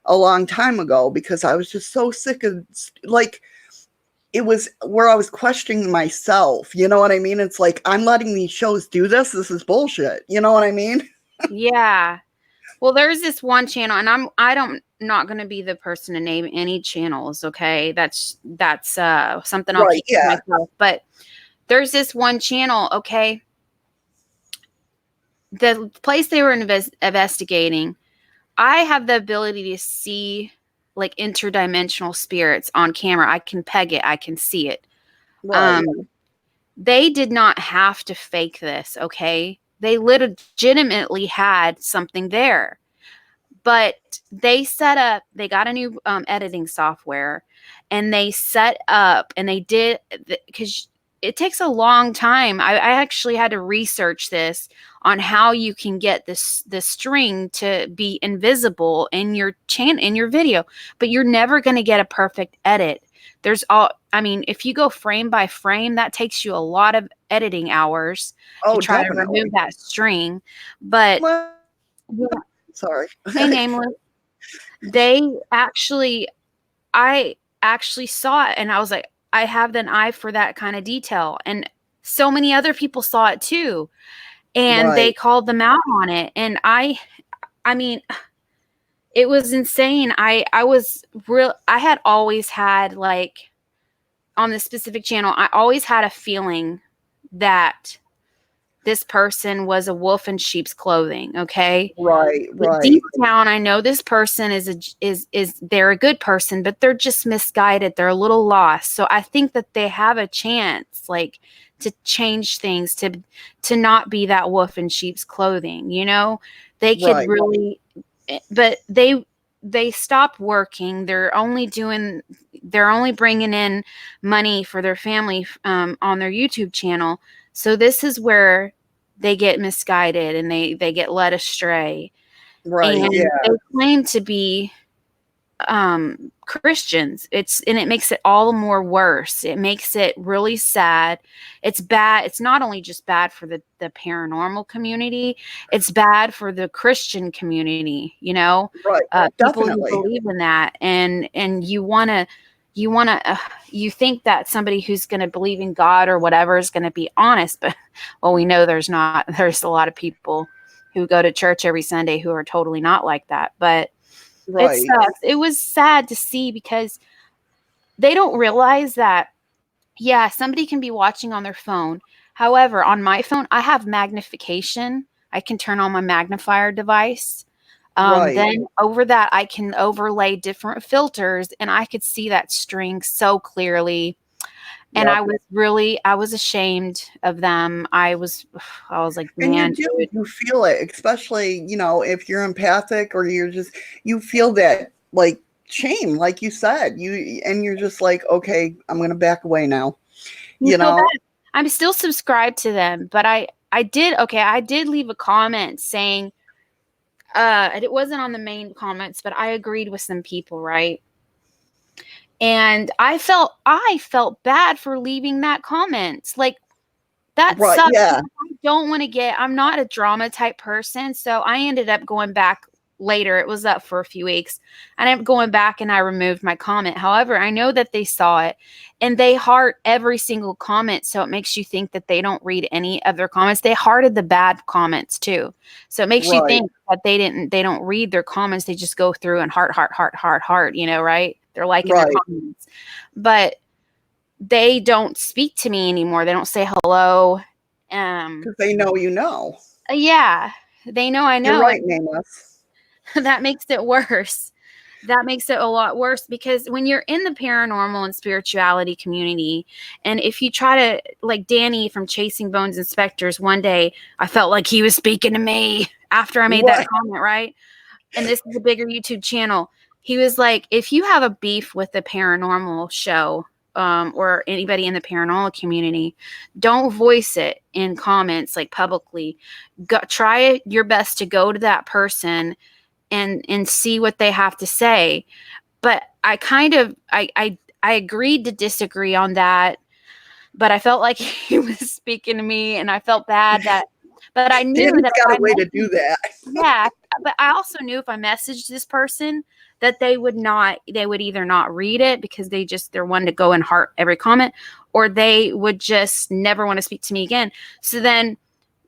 a long time ago, because I was just so sick of, like, it was where I was questioning myself. You know what I mean? It's like, I'm letting these shows do this. This is bullshit. You know what I mean? Yeah. Well, there's this one channel, and I don't not going to be the person to name any channels. Okay, that's something I'll Right, keep to myself. But there's this one channel. Okay, the place they were investigating, I have the ability to see like interdimensional spirits on camera. I can peg it. I can see it. Right. They did not have to fake this. Okay, they legitimately had something there. But they got a new editing software, and they set up, and they did, because it takes a long time. I actually had to research this on how you can get this string to be invisible in your video, but you're never going to get a perfect edit. If you go frame by frame, that takes you a lot of editing hours to try to remove that string. But sorry. hey, Nameless. I actually saw it, and I was like, I have an eye for that kind of detail. And so many other people saw it too. And they called them out on it. And I mean, it was insane. I had always had, like, on this specific channel, I always had a feeling that this person was a wolf in sheep's clothing. Okay. Right. Deep down, I know this person they're a good person, but they're just misguided. They're a little lost. So I think that they have a chance, like, to change things, to not be that wolf in sheep's clothing. They could really, but they stopped working. They're only bringing in money for their family on their YouTube channel. So this is where they get misguided, and they get led astray. Right. And they claim to be Christians. It makes it all the more worse. It makes it really sad. It's bad. It's not only just bad for the paranormal community, it's bad for the Christian community, Right. People Definitely. who believe in that. And you think that somebody who's going to believe in God or whatever is going to be honest, but well, we know there's a lot of people who go to church every Sunday who are totally not like that. But it sucks. It was sad to see, because they don't realize that, yeah, somebody can be watching on their phone. However, on my phone, I have magnification. I can turn on my magnifier device. Then over that, I can overlay different filters, and I could see that string so clearly. And I was ashamed of them. I was like, man, you feel it, especially, if you're empathic, or you feel that, like, shame, like you said, and you're just like, okay, I'm going to back away now. I'm still subscribed to them, but I did leave a comment saying, it wasn't on the main comments, but I agreed with some people, right? And I felt bad for leaving that comment. Like, that sucks. Yeah. I'm not a drama type person. So I ended up going back later. It was up for a few weeks. I ended up going back, and I removed my comment. However, I know that they saw it, and they heart every single comment. So it makes you think that they don't read any of their comments. They hearted the bad comments too. So it makes you think that they don't read their comments. They just go through and heart, right? They're liking their comments, but they don't speak to me anymore. They don't say hello. Because they know Yeah, they know I know. You're right, Nameless. That makes it worse. That makes it a lot worse, because when you're in the paranormal and spirituality community, and if you try to, like Danny from Chasing Bones Inspectors, one day I felt like he was speaking to me after I made that comment, right? And this is a bigger YouTube channel. He was like, if you have a beef with the paranormal show, or anybody in the paranormal community, don't voice it in comments, like publicly. Try your best to go to that person and see what they have to say. But I agreed to disagree on that, but I felt like he was speaking to me, and I felt bad but I knew that got a way to do that. Yeah, but I also knew if I messaged this person that they would either not read it because they're one to go and heart every comment, or they would just never want to speak to me again. So then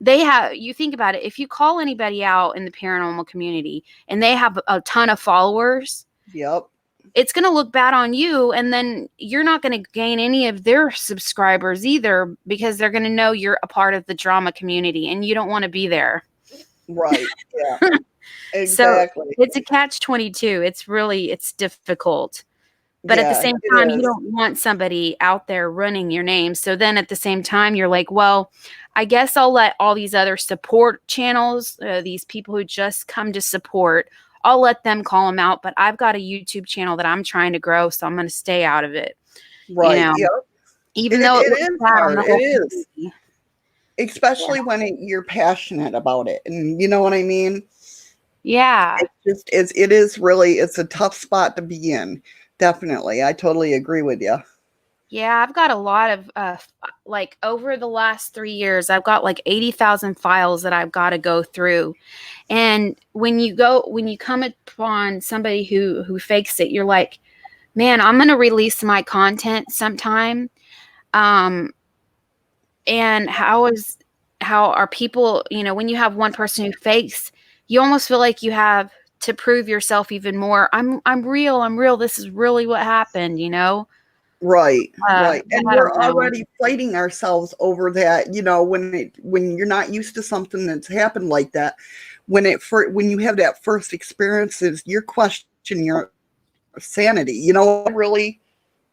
you think about it, if you call anybody out in the paranormal community and they have a ton of followers, yep, it's going to look bad on you. And then you're not going to gain any of their subscribers either, because they're going to know you're a part of the drama community and you don't want to be there. Right. Yeah, exactly. So it's a catch-22. It's difficult. But at the same time, you don't want somebody out there running your name. So then at the same time, you're like, well, I guess I'll let all these other support channels, these people who just come to support, I'll let them call them out. But I've got a YouTube channel that I'm trying to grow, so I'm going to stay out of it. Right. You know? Yep. Even though it is hard. It is. community. Especially when you're passionate about it. And you know what I mean? Yeah. It is really, it's a tough spot to be in. Definitely. I totally agree with you. Yeah, I've got a lot of, like over the last 3 years, I've got like 80,000 files that I've got to go through. And when you come upon somebody who fakes it, you're like, man, I'm going to release my content sometime. And how are people, when you have one person who fakes, you almost feel like you have to prove yourself even more. I'm real. This is really what happened, Right. Right. And we're know. already fighting ourselves over that, when you're not used to something that's happened like that, when you have that first experiences, you're questioning your sanity. I really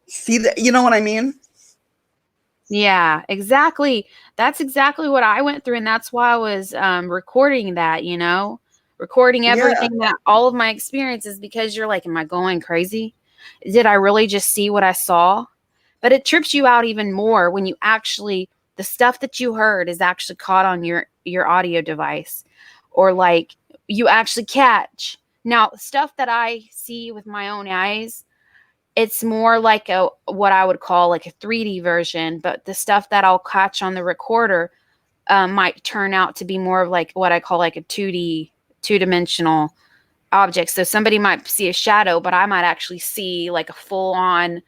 see that, you know what I mean? Yeah, exactly. That's exactly what I went through. And that's why I was recording that, recording everything that all of my experiences, because you're like, am I going crazy? Did I really just see what I saw? But it trips you out even more when the stuff that you heard is actually caught on your audio device, or like you actually catch. Now, stuff that I see with my own eyes, it's more like what I would call like a 3D version, but the stuff that I'll catch on the recorder might turn out to be more of like what I call like a 2-dimensional object. So somebody might see a shadow, but I might actually see like a full-on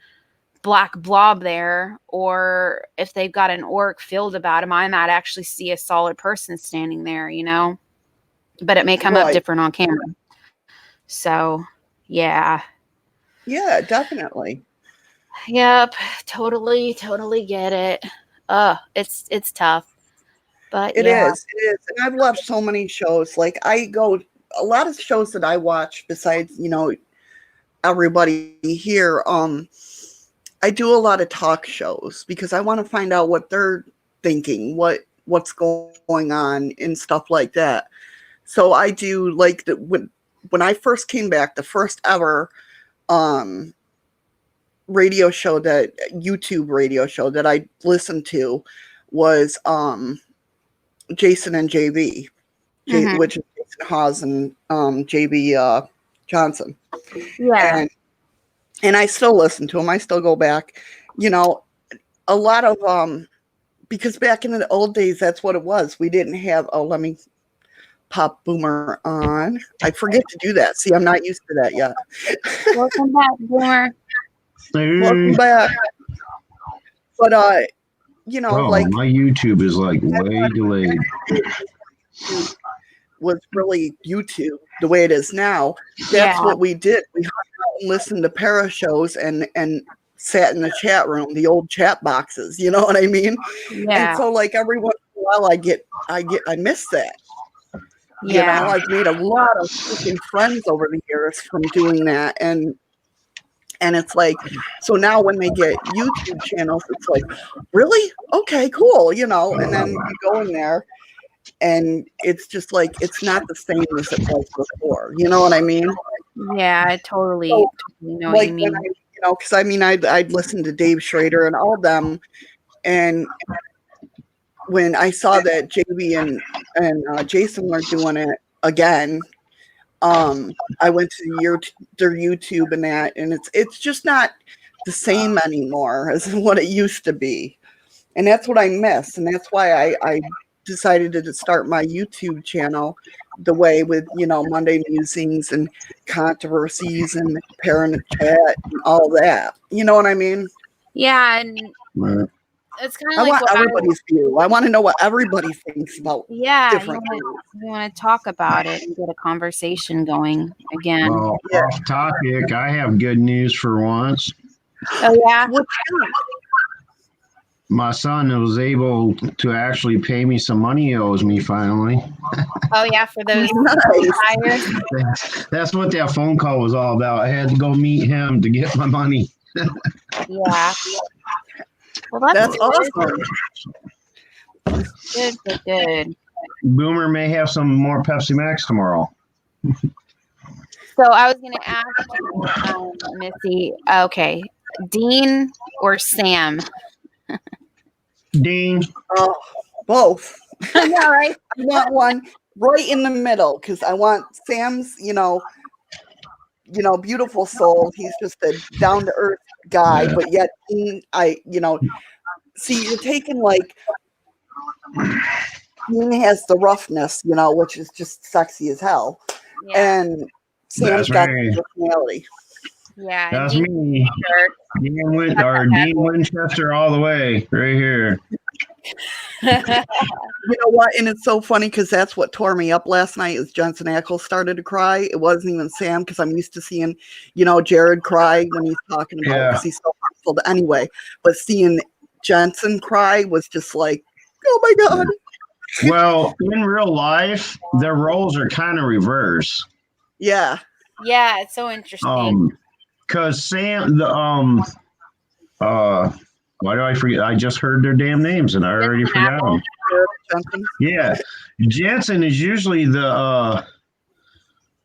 black blob there. Or if they've got an auric field about them, I might actually see a solid person standing there, but it may come up different on camera. So, yeah. Yeah, definitely. Yep, totally get it. It's tough, but It is. And I've watched so many shows. Like a lot of shows that I watch besides, everybody here. I do a lot of talk shows because I want to find out what they're thinking, what's going on and stuff like that. So I do like when I first came back, the first ever YouTube radio show that I listened to was Jason and JB, which is Jason Hawes and JB Johnson. Yeah. And I still listen to them. I still go back, a lot of because back in the old days, that's what it was. We didn't have let me pop Boomer on. I forget to do that. See, I'm not used to that yet. Welcome back, Boomer. Welcome back. But like my YouTube is like way delayed. Was really YouTube the way it is now. That's what we did. We hung out and listened to para shows and sat in the chat room, the old chat boxes. You know what I mean? Yeah. And so like every once in a while I miss that. Yeah. I've made a lot of freaking friends over the years from doing that. And it's like, so now when they get YouTube channels, it's like, really? Okay, cool. And then you go in there and it's just like, it's not the same as it was before. You know what I mean? Yeah, I totally know what you mean. Because I'd listen to Dave Schrader and all of them. And when I saw that JB and Jason were doing it again, I went to their YouTube and that, and it's just not the same anymore as what it used to be. And that's what I miss. And that's why I decided to start my YouTube channel the way with, Monday Musings and Controversies and Parent Chat and all that. You know what I mean? Yeah. And it's kind I of like want what everybody's view. I want to know what everybody thinks about different you want to talk about it and get a conversation going again. Well, off topic, I have good news for once. Oh yeah. My son was able to actually pay me some money he owes me finally. Oh yeah, for those tires. That's what that phone call was all about. I had to go meet him to get my money. Yeah. Well, that's awesome. Good. Boomer may have some more Pepsi Max tomorrow. So I was going to ask you, Missy. Okay, Dean or Sam? Dean. Both. Yeah, right. I want one right in the middle because I want Sam's, beautiful soul. He's just a down to earth guy, but yet Dean, see, you're taking like Dean has the roughness, which is just sexy as hell, and Sam's got the personality. Yeah, that's me. Dean Winchester all the way right here. You know what? And it's so funny because that's what tore me up last night is Jensen Ackles started to cry. It wasn't even Sam because I'm used to seeing, Jared cry when he's talking about because he's so hurtful anyway. But seeing Jensen cry was just like, oh my God. Well, in real life, their roles are kind of reverse. Yeah. Yeah, it's so interesting. Because Sam, why do I forget? I just heard their damn names and I already forgot them. Yeah, Jensen is usually the.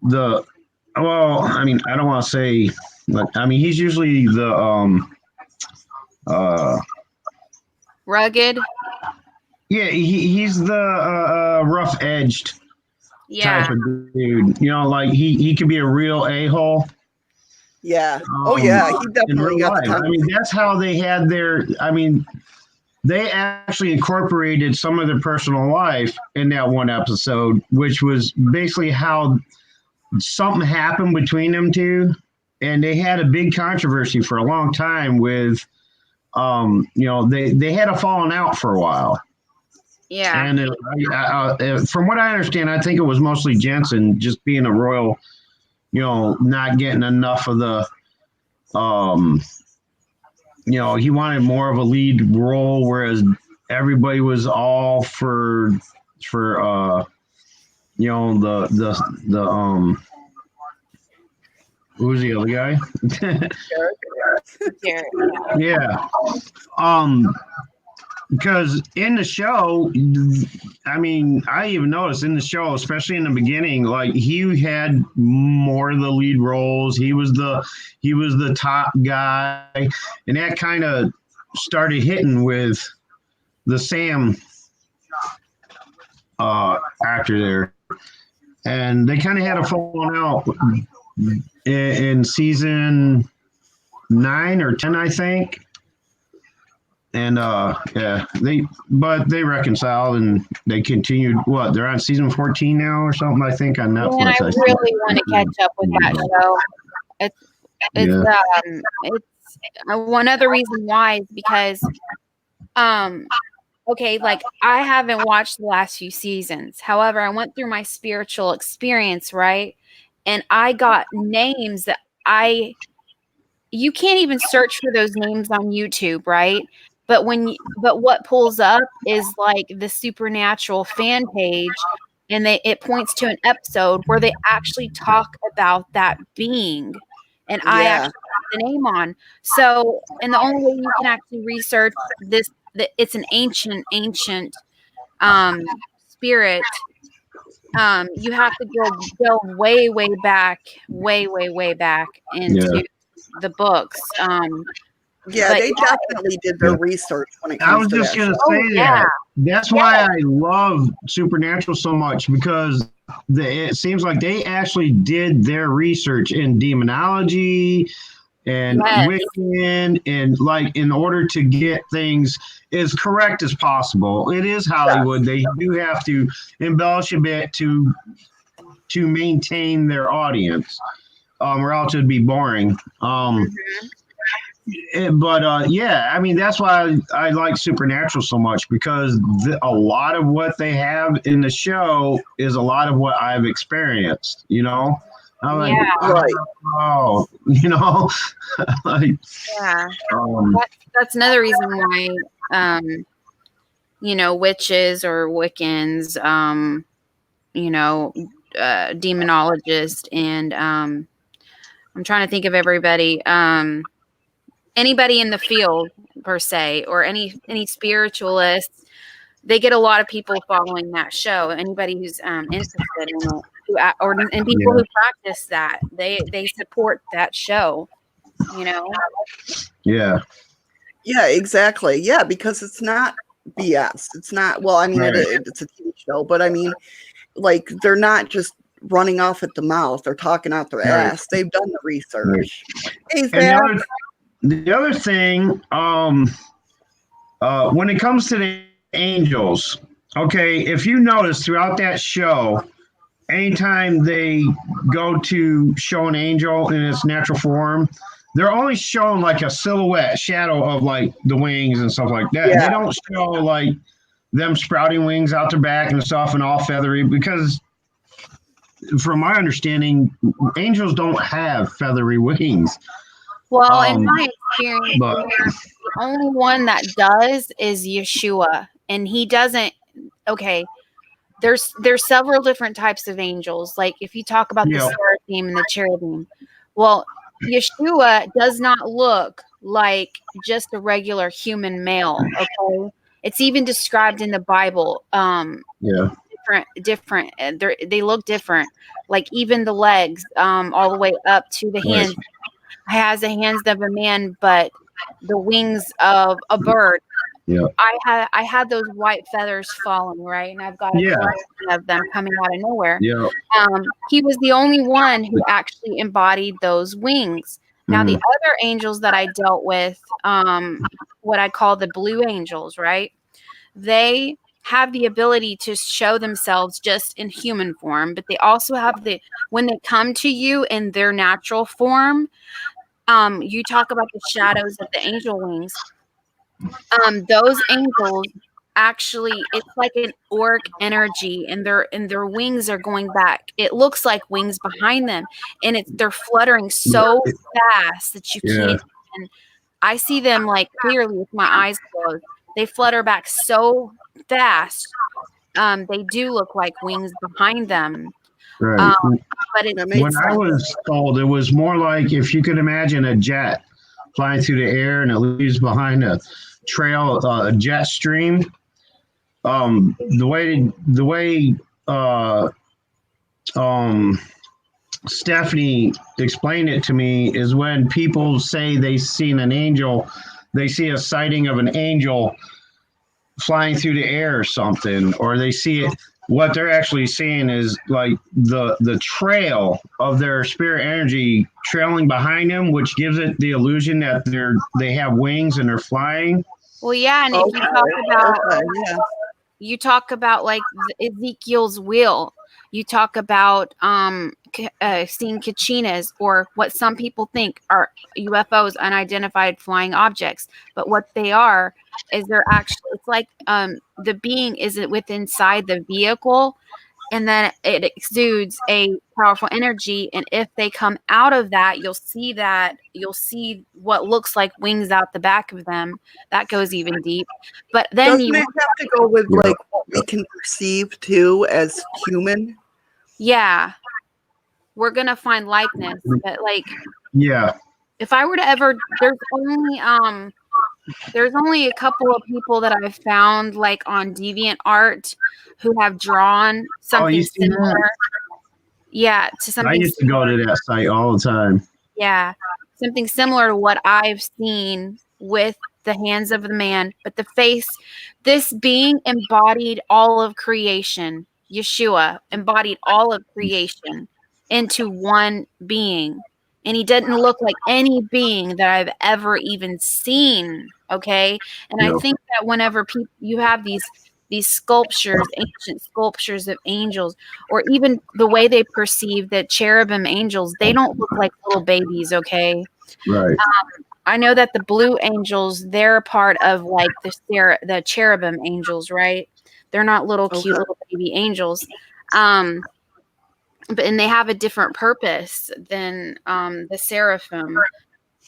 Well, I mean, I don't want to say, but I mean, he's usually the rugged. Yeah, he's the rough edged type of dude. Like he could be a real a-hole. Yeah. He definitely got the I mean, that's how they had their. I mean, they actually incorporated some of their personal life in that one episode, which was basically how something happened between them two, and they had a big controversy for a long time with, they had a falling out for a while. Yeah. And from what I understand, I think it was mostly Jensen just being a royal, not getting enough of the, he wanted more of a lead role, whereas everybody was all for who's the other guy? Jared. Yeah. Because in the show, I mean, I even noticed in the show, especially in the beginning, like he had more of the lead roles. He was the top guy, and that kind of started hitting with the Sam actor there, and they kind of had a falling out in season 9 or 10, I think. And they reconciled and they continued. What, they're on season 14 now or something, I think, on Netflix. Man, I really want to catch up with that show. It's one other reason why is because okay, like I haven't watched the last few seasons. However, I went through my spiritual experience, right? And I got names that you can't even search for those names on YouTube, right? But what pulls up is like the Supernatural fan page, and it points to an episode where they actually talk about that being, and I actually put the name on. So, and the only way you can actually research this, it's an ancient spirit. You have to go way back into the books. They definitely did their research when it comes to I was just going to say that. That's why I love Supernatural so much, because it seems like they actually did their research in demonology and Wiccan, and like in order to get things as correct as possible. It is Hollywood. They do have to embellish a bit to maintain their audience, or else it'd be boring. Yeah, I mean that's why I like Supernatural so much, because a lot of what they have in the show is a lot of what I've experienced. I'm like, Yeah. Right. oh, like, Yeah. um, That's another reason why, witches or Wiccans, demonologists, and I'm trying to think of everybody, anybody in the field per se, or any spiritualists. They get a lot of people following that show. Anybody who's interested in it, and people yeah, who practice that, they support that show. yeah, Yeah, exactly. Yeah, because it's not BS. It's not, well, I mean, right, it's a TV show, but I mean, like, they're not just running off at the mouth. They're talking out their right, ass. They've done the right. research. Hey, And Zach. the other thing, when it comes to the angels, okay, if you notice throughout that show, anytime they go to show an angel in its natural form, they're only showing like a silhouette shadow of like the wings and stuff like that. They Yeah. don't show like them sprouting wings out their back and stuff and all feathery, because from my understanding, angels don't have feathery wings. Well, in my experience, But the only one that does is Yeshua, and he doesn't. Okay, there's several different types of angels. Like if you talk about the yeah, seraphim and the cherubim, well, Yeshua does not look like just a regular human male. Okay, it's even described in the Bible. yeah, Different. They look different. Like even the legs, all the way up to the right, hands, has the hands of a man, but the wings of a bird. yeah, I had those white feathers falling, right, and I've got a yeah, collection of them coming out of nowhere. yeah. He was the only one who actually embodied those wings. Now the Mm, other angels that I dealt with, what I call the blue angels, right? They have the ability to show themselves just in human form, but they also have when they come to you in their natural form. You talk about the shadows of the angel wings. Those angels actually, it's like an auric energy, and their wings are going back. It looks like wings behind them, and they're fluttering so fast that you yeah, can't even. I see them like clearly with my eyes closed. They flutter back so fast. They do look like wings behind them. right. Um, but it's That When makes I sense. was told, it was more like if you could imagine a jet flying through the air and it leaves behind a trail, a jet stream. The way uh, um, Stephanie explained it to me is when people say they seen an angel, they see a sighting of an angel flying through the air or something, or they see it. What they're actually seeing is like the trail of their spirit energy trailing behind them, which gives it the illusion that they have wings and they're flying. well, yeah, and if Okay. Yeah. you talk about like Ezekiel's wheel. You talk about seeing Kachinas, or what some people think are UFOs, unidentified flying objects. But what they are is they're actually, it's like the being is within inside the vehicle, and then it exudes a powerful energy. And if they come out of that, you'll see what looks like wings out the back of them. That goes even deep. But then Doesn't it have to go with like what we can perceive too as human? yeah, we're gonna find likeness. But like, Yeah. if I were to ever, there's only a couple of people that I've found like on DeviantArt who have drawn Oh, you something see that? similar. Yeah, to I something used to go similar. to that site all the time. Yeah, something similar to what I've seen with the hands of the man, but the face, this being embodied all of creation. Yeshua embodied all of creation into one being. And he didn't look like any being that I've ever even seen. Okay. And I Yeah. think that whenever you have these sculptures, ancient sculptures of angels, or even the way they perceive the cherubim angels, they don't look like little babies, okay? Right. I know that the blue angels, they're a part of like the cherubim angels, right? They're not little cute little baby angels. And they have a different purpose than the seraphim.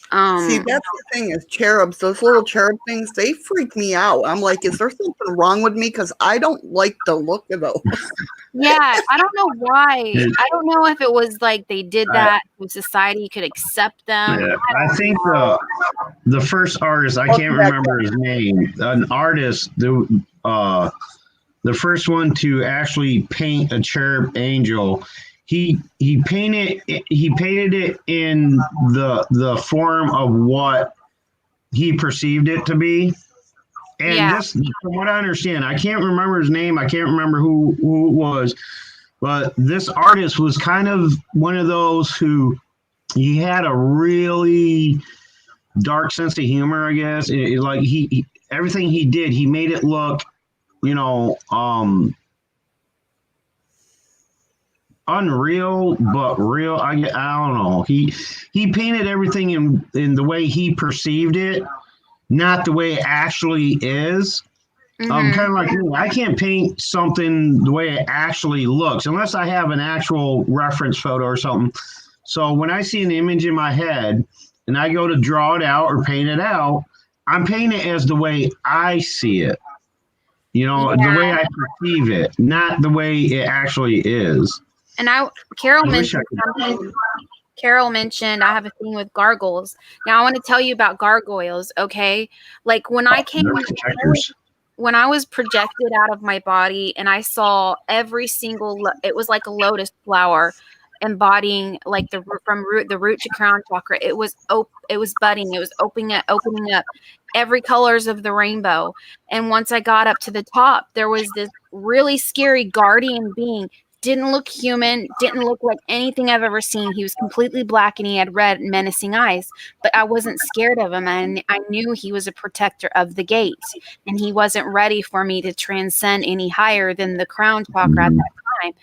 See, that's the thing is cherubs, those little cherub things, they freak me out. I'm like, is there something wrong with me? Because I don't like the look of those. Yeah, I don't know why. I don't know if it was like they did that so society could accept them. Yeah, I think the first artist, I can't remember his name, an artist, the first one to actually paint a cherub angel, he painted it in the form of what he perceived it to be. And this, from what I understand, I can't remember his name, I can't remember who it was, but this artist was kind of one of those who he had a really dark sense of humor, I guess. Like he everything he did, he made it look, unreal but real. I don't know. He painted everything in the way he perceived it, not the way it actually is. Kind of like me. I can't paint something the way it actually looks unless I have an actual reference photo or something. So when I see an image in my head and I go to draw it out or paint it out, I'm painting it as the way I see it. The way I perceive it, not the way it actually is. And Carol mentioned something. Carol mentioned I have a thing with gargoyles. Now I want to tell you about gargoyles, okay? Like when I was projected out of my body and I saw every single, it was like a lotus flower embodying like the root to crown chakra. It was budding. It was opening up every colors of the rainbow. And once I got up to the top, there was this really scary guardian being. Didn't look human, didn't look like anything I've ever seen. He was completely black and he had red, menacing eyes, but I wasn't scared of him. And I knew he was a protector of the gate and he wasn't ready for me to transcend any higher than the crown chakra at that time.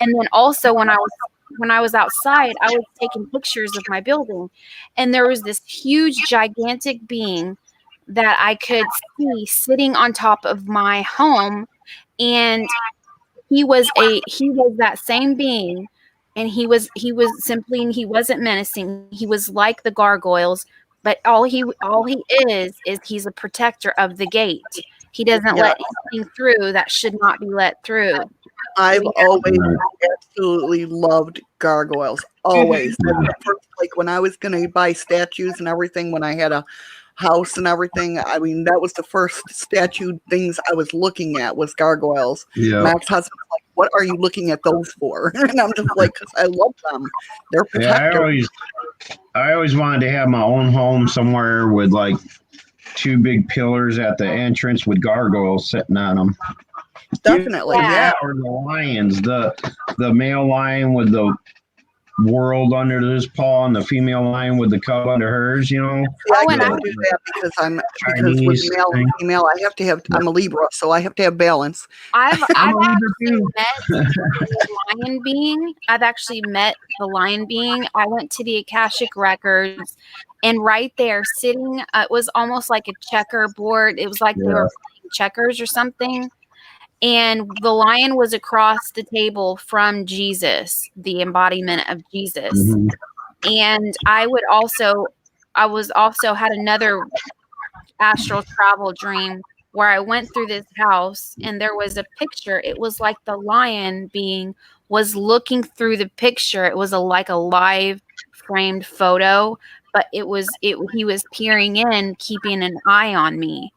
And then also when I was outside, I was taking pictures of my building and there was this huge, gigantic being that I could see sitting on top of my home. And he was that same being, and he wasn't menacing. He was like the gargoyles, but all he is he's a protector of the gate. He doesn't let anything through that should not be let through. I've always absolutely loved gargoyles. Always. Like when I was going to buy statues and everything, when I had a house and everything, I mean, that was the first statue things I was looking at was gargoyles. Yeah. My ex-husband was like, what are you looking at those for? And I'm just like, because I love them. They're protectors. Yeah, I always wanted to have my own home somewhere with like 2 big pillars at the entrance with gargoyles sitting on them. Definitely, yeah. Or the lions, the male lion with the world under his paw and the female lion with the cub under hers, Yeah, I can't do that because with male and female, I'm a Libra, so I have to have balance. I've actually met the lion being. I've actually met the lion being. I went to the Akashic Records, and right there, sitting, it was almost like a checkerboard. It was like they were playing checkers or something. And the lion was across the table from Jesus, the embodiment of Jesus. Mm-hmm. And I was also had another astral travel dream where I went through this house and there was a picture. It was like the lion being was looking through the picture. It was like a live framed photo, but he was peering in, keeping an eye on me.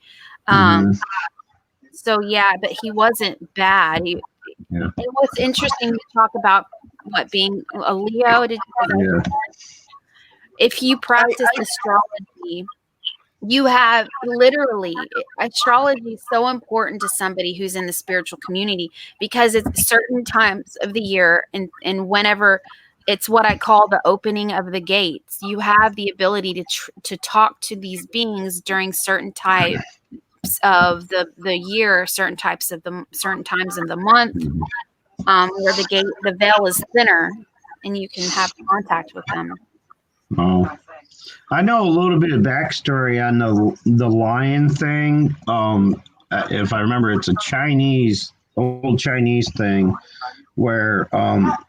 So yeah, but he wasn't bad. It was interesting to talk about being a Leo. If you practice astrology, you have literally astrology is so important to somebody who's in the spiritual community because it's certain times of the year and whenever it's what I call the opening of the gates. You have the ability to talk to these beings during certain types of the year, certain times of the month, where the veil is thinner and you can have contact with them. Oh, I know a little bit of backstory on the lion thing. If I remember, it's a old Chinese thing where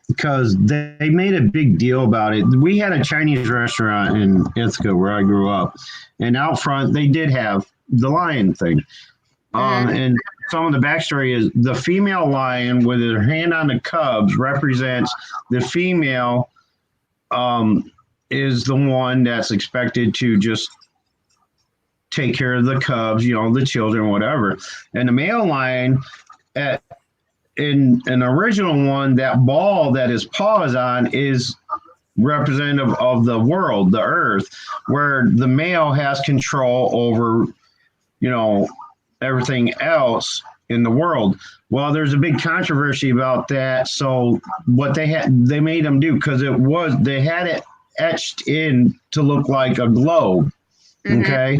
because they made a big deal about it. We had a Chinese restaurant in Ithaca where I grew up, and out front they did have the lion thing. And some of the backstory is the female lion with her hand on the cubs represents the female is the one that's expected to just take care of the cubs, the children, whatever. And the male lion, in an original one, that ball that his paw is on is representative of the world, the earth, where the male has control over, everything else in the world. Well, there's a big controversy about that. So what they made them do, because they had it etched in to look like a globe. Okay.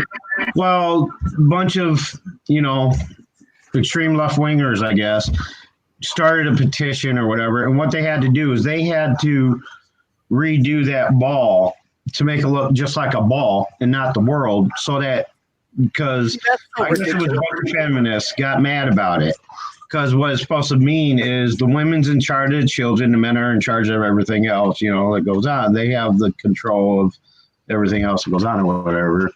Well, a bunch of, extreme left wingers, I guess, started a petition or whatever. And what they had to do is they had to redo that ball to make it look just like a ball and not the world, so that because I guess it was a bunch of feminists got mad about it. Because what it's supposed to mean is the women's in charge of the children, the men are in charge of everything else, that goes on. They have the control of everything else that goes on or whatever,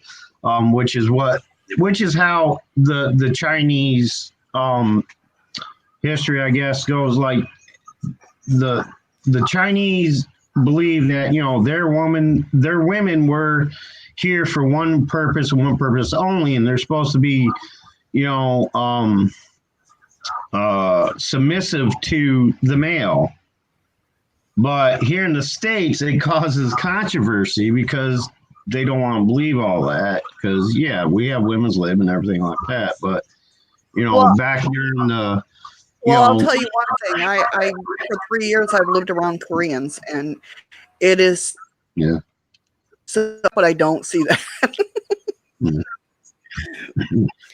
which is how the Chinese history, I guess, goes. Like the Chinese believe that their women were here for one purpose and one purpose only, and they're supposed to be submissive to the male. But here in the States, it causes controversy because they don't want to believe all that. Because, we have women's lib and everything like that. But, back here in the... I'll tell you one thing. I for 3 years, I've lived around Koreans, and it is... Yeah. So, but I don't see that.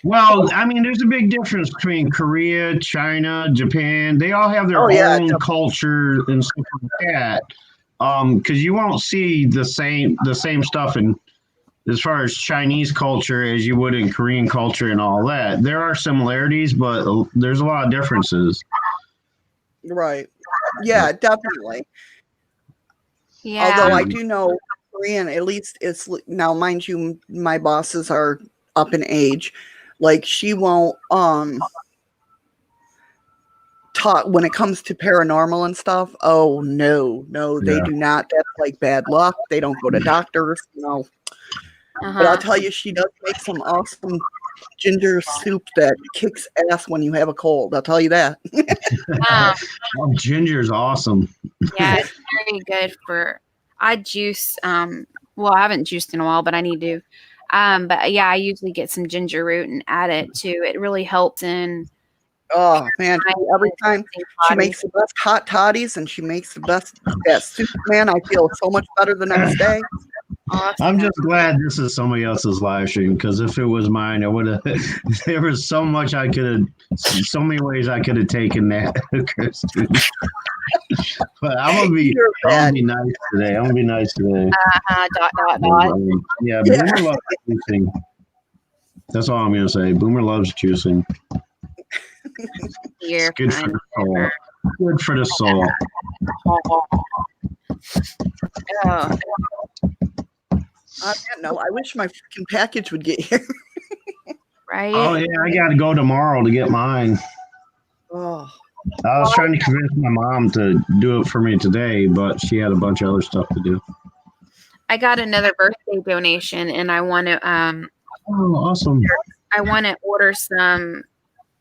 Well, I mean, there's a big difference between Korea, China, Japan. They all have their own culture and stuff like that. Because you won't see the same stuff in as far as Chinese culture as you would in Korean culture and all that. There are similarities, but there's a lot of differences. Right. Yeah, definitely. Yeah. Although I do know Korean, at least it's now, mind you, my bosses are up in age. Like, she won't talk when it comes to paranormal and stuff. Oh no, they do not. That's like bad luck. They don't go to doctors, But I'll tell you, she does make some awesome ginger soup that kicks ass when you have a cold. I'll tell you that. Oh, ginger's awesome. Yeah, it's very good for. I juice. Well, I haven't juiced in a while, but I need to. But yeah, I usually get some ginger root and add it to. It really helps in. Oh man, every time she makes the best hot toddies and she makes the best soup, man, I feel so much better the next day. Awesome. I'm just glad this is somebody else's live stream, because if it was mine, I would have. There was so much I could have, so many ways I could have taken that, Kristen. But I'm gonna be nice today. I'm gonna be nice today. Yeah, Boomer loves juicing. That's all I'm gonna say. Boomer loves juicing. It's good for the soul. Good for the soul. No, I wish my freaking package would get here. Right? Oh yeah, I got to go tomorrow to get mine. Oh. I was trying to convince my mom to do it for me today, but she had a bunch of other stuff to do. I got another birthday donation, and I want to. Oh, awesome! I want to order some.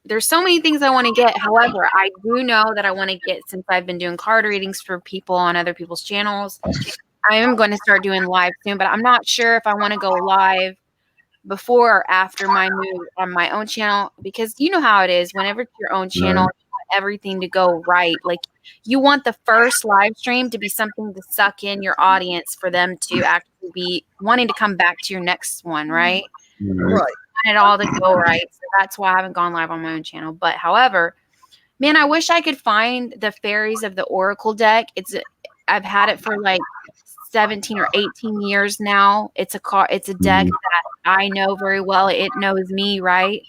There's so many things I want to get. However, I do know that I want to get, since I've been doing card readings for people on other people's channels, I am going to start doing live soon, but I'm not sure if I want to go live before or after my move on my own channel, because you know how it is. Whenever it's your own channel, you want everything to go right. Like, you want the first live stream to be something to suck in your audience for them to actually be wanting to come back to your next one, right? Right. It all to go right. So that's why I haven't gone live on my own channel. But however, man, I wish I could find the Fairies of the Oracle deck. I've had it for like 17 or 18 years now. It's a deck that I know very well. It knows me, right?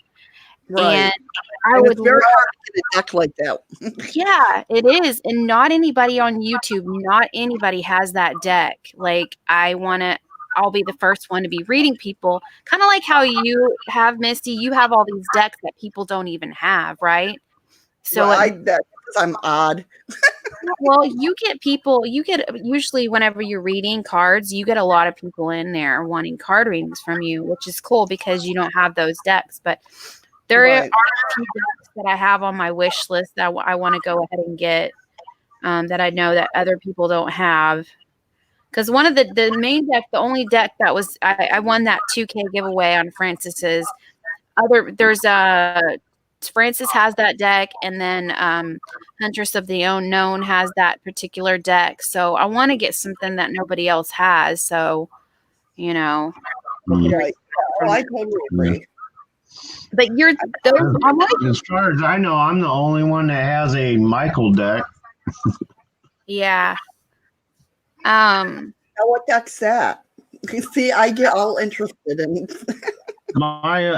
Right. And I And would it's very hard to get a deck like that. yeah, it is. And not anybody on YouTube, not anybody has that deck. Like I'll be the first one to be reading people, kind of like how you have, Misty. You have all these decks that people don't even have, right? So Right. That's because I'm odd. well, you get usually whenever you're reading cards, you get a lot of people in there wanting card readings from you, which is cool because you don't have those decks. But there are Right. a few decks that I have on my wish list that I want to go ahead and get, that I know that other people don't have. Because one of the main deck, the only deck that was I won that 2K giveaway on Francis's. There's Francis has that deck, and then Huntress of the Unknown has that particular deck. So I want to get something that nobody else has. So, you know, Right. Oh, I totally agree. but As far as I know, I'm the only one that has a Michael deck. yeah. Now, what deck's that? See, I get all interested in. My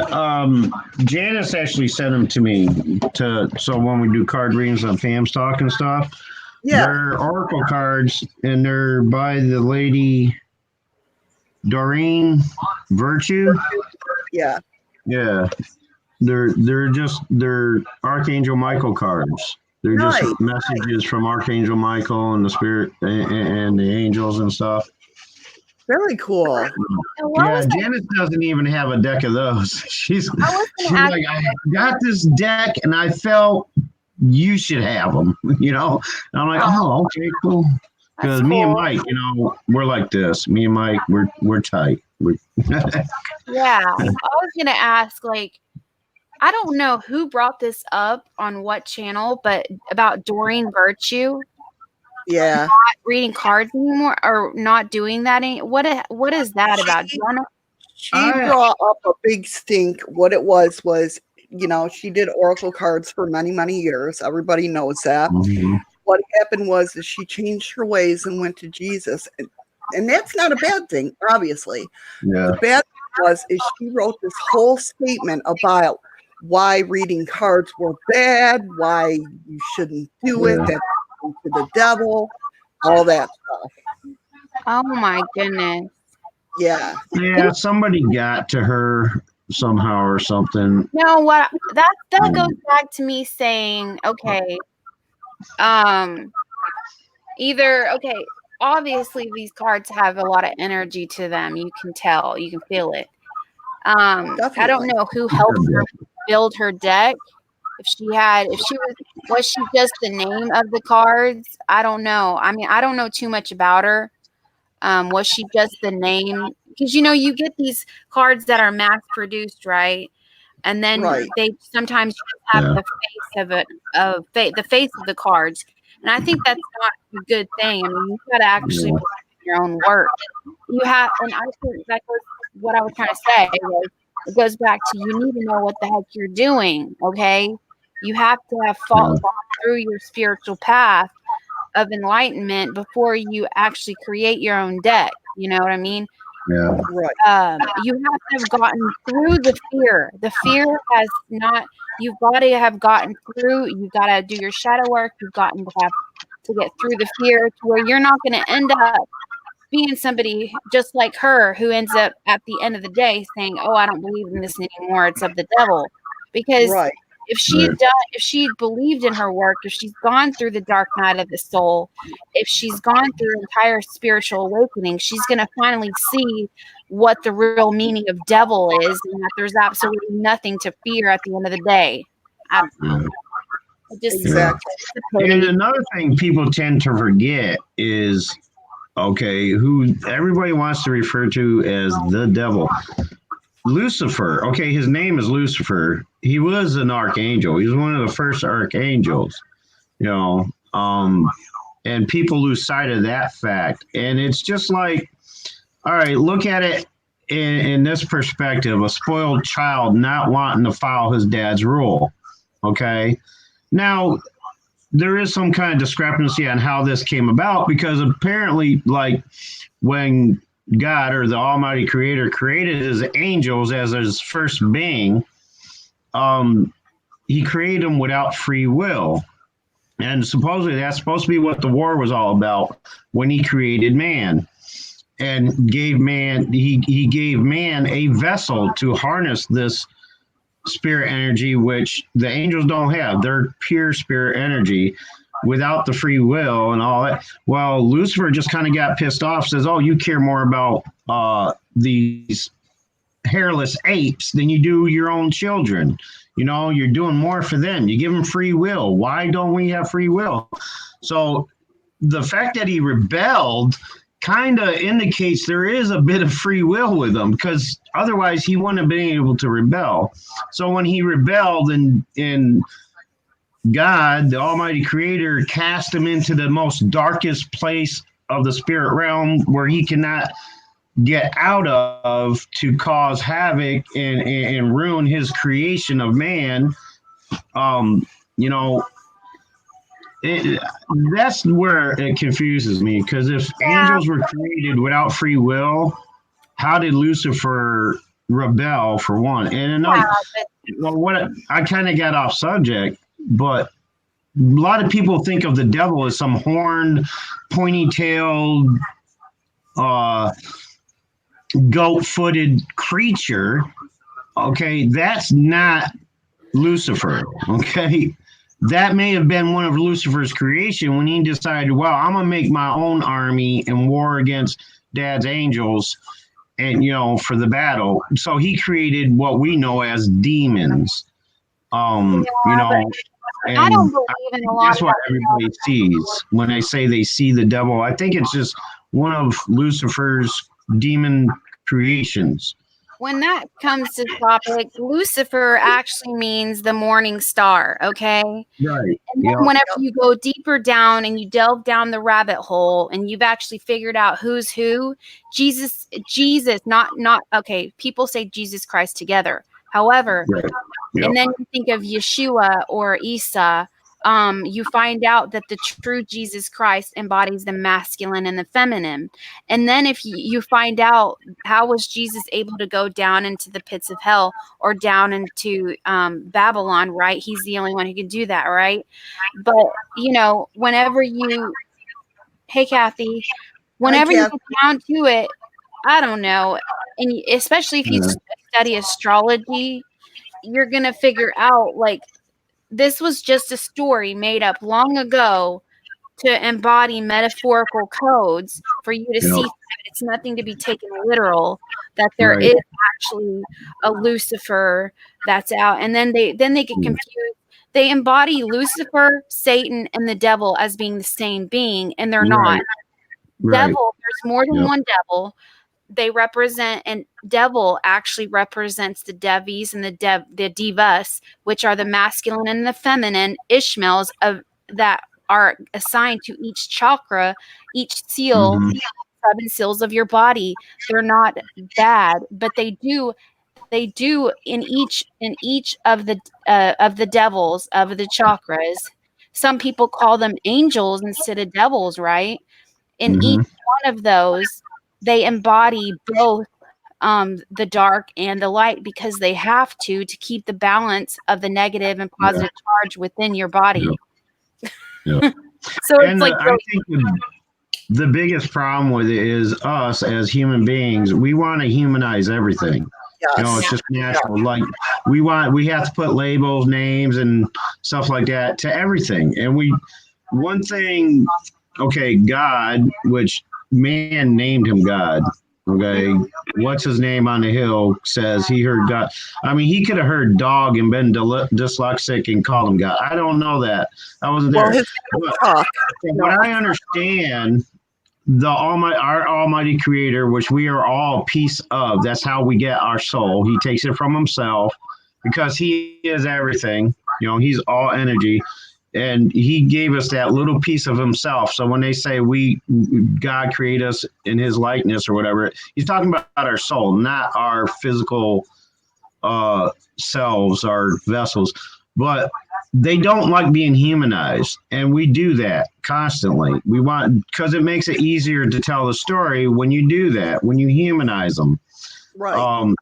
Janice actually sent them to me so when we do card readings on Famstock and stuff. Yeah. They're Oracle cards, and they're by the lady Doreen Virtue. Yeah. Yeah. They're Archangel Michael cards. They're just messages from Archangel Michael and the spirit and the angels and stuff. Very cool. Yeah, Janice doesn't even have a deck of those. She's like, I got this deck and I felt you should have them, And I'm like, oh, okay, cool. Because me and Mike, we're like this. Me and Mike, we're tight. Yeah. I was gonna ask, I don't know who brought this up on what channel, but about Doreen Virtue. Yeah. Not reading cards anymore, or not doing that. What is that about? Do you wanna? She brought up a big stink. What it was, she did oracle cards for many, many years. Everybody knows that. Mm-hmm. What happened was that she changed her ways and went to Jesus. And that's not a bad thing, obviously. Yeah. The bad thing is she wrote this whole statement about why reading cards were bad, why you shouldn't do it, that's to the devil, all that stuff. Oh my goodness. Yeah. Yeah, somebody got to her somehow or something. No, what that goes back to me saying, okay, obviously these cards have a lot of energy to them. You can tell, you can feel it. I don't know who helped her build her deck. Was she just the name of the cards? I don't know. I mean, I don't know too much about her. Was she just the name? Because you get these cards that are mass produced, right? And then they sometimes have the face of it, the face of the cards. And I think that's not a good thing. I mean, you got to actually put your own work. You have, and I think that goes what I was trying to say. It goes back to, you need to know what the heck you're doing. Okay, you have to have gone through your spiritual path of enlightenment before you actually create your own deck. You know what I mean? Yeah. Right. You have to have gotten through the fear. The fear has not. You've got to have gotten through. You've got to do your shadow work. You've gotten to have to get through the fear to where you're not going to end up being somebody just like her who ends up at the end of the day saying, "Oh, I don't believe in this anymore. It's of the devil." Because if she believed in her work, if she's gone through the dark night of the soul, if she's gone through entire spiritual awakening, she's going to finally see what the real meaning of devil is, and that there's absolutely nothing to fear at the end of the day. I don't know. Exactly. And another thing people tend to forget is, who everybody wants to refer to as the devil. Lucifer. Okay, his name is Lucifer. He was an archangel. He was one of the first archangels, and people lose sight of that fact. And it's just like, all right, look at it in this perspective, a spoiled child not wanting to follow his dad's rule. Okay. Now, there is some kind of discrepancy on how this came about, because apparently, like, when God or the Almighty Creator created his angels as his first being, he created them without free will. And supposedly that's supposed to be what the war was all about when he created man and gave man, he gave man a vessel to harness this spirit energy, which the angels don't have. They're pure spirit energy without the free will and all that. Well, Lucifer just kind of got pissed off, says, oh, you care more about these hairless apes than you do your own children. You know, you're doing more for them. You give them free will. Why don't we have free will? So the fact that he rebelled kind of indicates there is a bit of free will with him, because otherwise he wouldn't have been able to rebel. So when he rebelled and God, the Almighty Creator, cast him into the most darkest place of the spirit realm where he cannot get out of, to cause havoc and ruin his creation of man. You know, that's where it confuses me, because if angels were created without free will, how did Lucifer rebel, for one? And another, well, what I kind of got off subject, but a lot of people think of the devil as some horned, pointy-tailed, goat-footed creature. Okay, that's not Lucifer. Okay, that may have been one of Lucifer's creation when he decided, well, I'm gonna make my own army and war against Dad's angels, and for the battle. So he created what we know as demons. And I don't believe in a lot that's of what that everybody sees when they say they see the devil. I think it's just one of Lucifer's demon creations. When that comes to topic, Lucifer actually means the morning star, okay? Right. And then whenever you go deeper down and you delve down the rabbit hole and you've actually figured out who's who, Jesus, not okay, people say Jesus Christ together. However, and then you think of Yeshua or Isa, you find out that the true Jesus Christ embodies the masculine and the feminine. And then if you find out, how was Jesus able to go down into the pits of hell or down into Babylon, right? He's the only one who can do that, right? But, whenever hey, Kathy, whenever you get down to it, I don't know. And especially if you study astrology, you're going to figure out, like, this was just a story made up long ago to embody metaphorical codes for you to see that it's nothing to be taken literal, that there is actually a Lucifer that's out. And then they get confused. They embody Lucifer, Satan, and the devil as being the same being, and they're not. Devil, there's more than one devil. They represent, and devil actually represents the devis and the divas, which are the masculine and the feminine Ishmaels that are assigned to each chakra, each seal, 7 seals of your body. They're not bad, but they do in each of the devils of the chakras. Some people call them angels instead of devils, right? In each one of those, they embody both the dark and the light, because they have to keep the balance of the negative and positive charge within your body. So it's like, I think the biggest problem with it is us as human beings. We want to humanize everything. It's just natural. Like we have to put labels, names, and stuff like that to everything. And one thing, God, which man named him God. Okay, what's his name on the hill says he heard God. I mean, he could have heard dog and been dyslexic and called him God. I don't know that. I wasn't there. But what I understand, our Almighty Creator, which we are all a piece of, that's how we get our soul. He takes it from himself because he is everything. He's all energy. And he gave us that little piece of himself. So when they say God created us in his likeness or whatever, he's talking about our soul, not our physical selves, our vessels. But they don't like being humanized, and we do that constantly. We want, because it makes it easier to tell the story when you do that, when you humanize them. Right.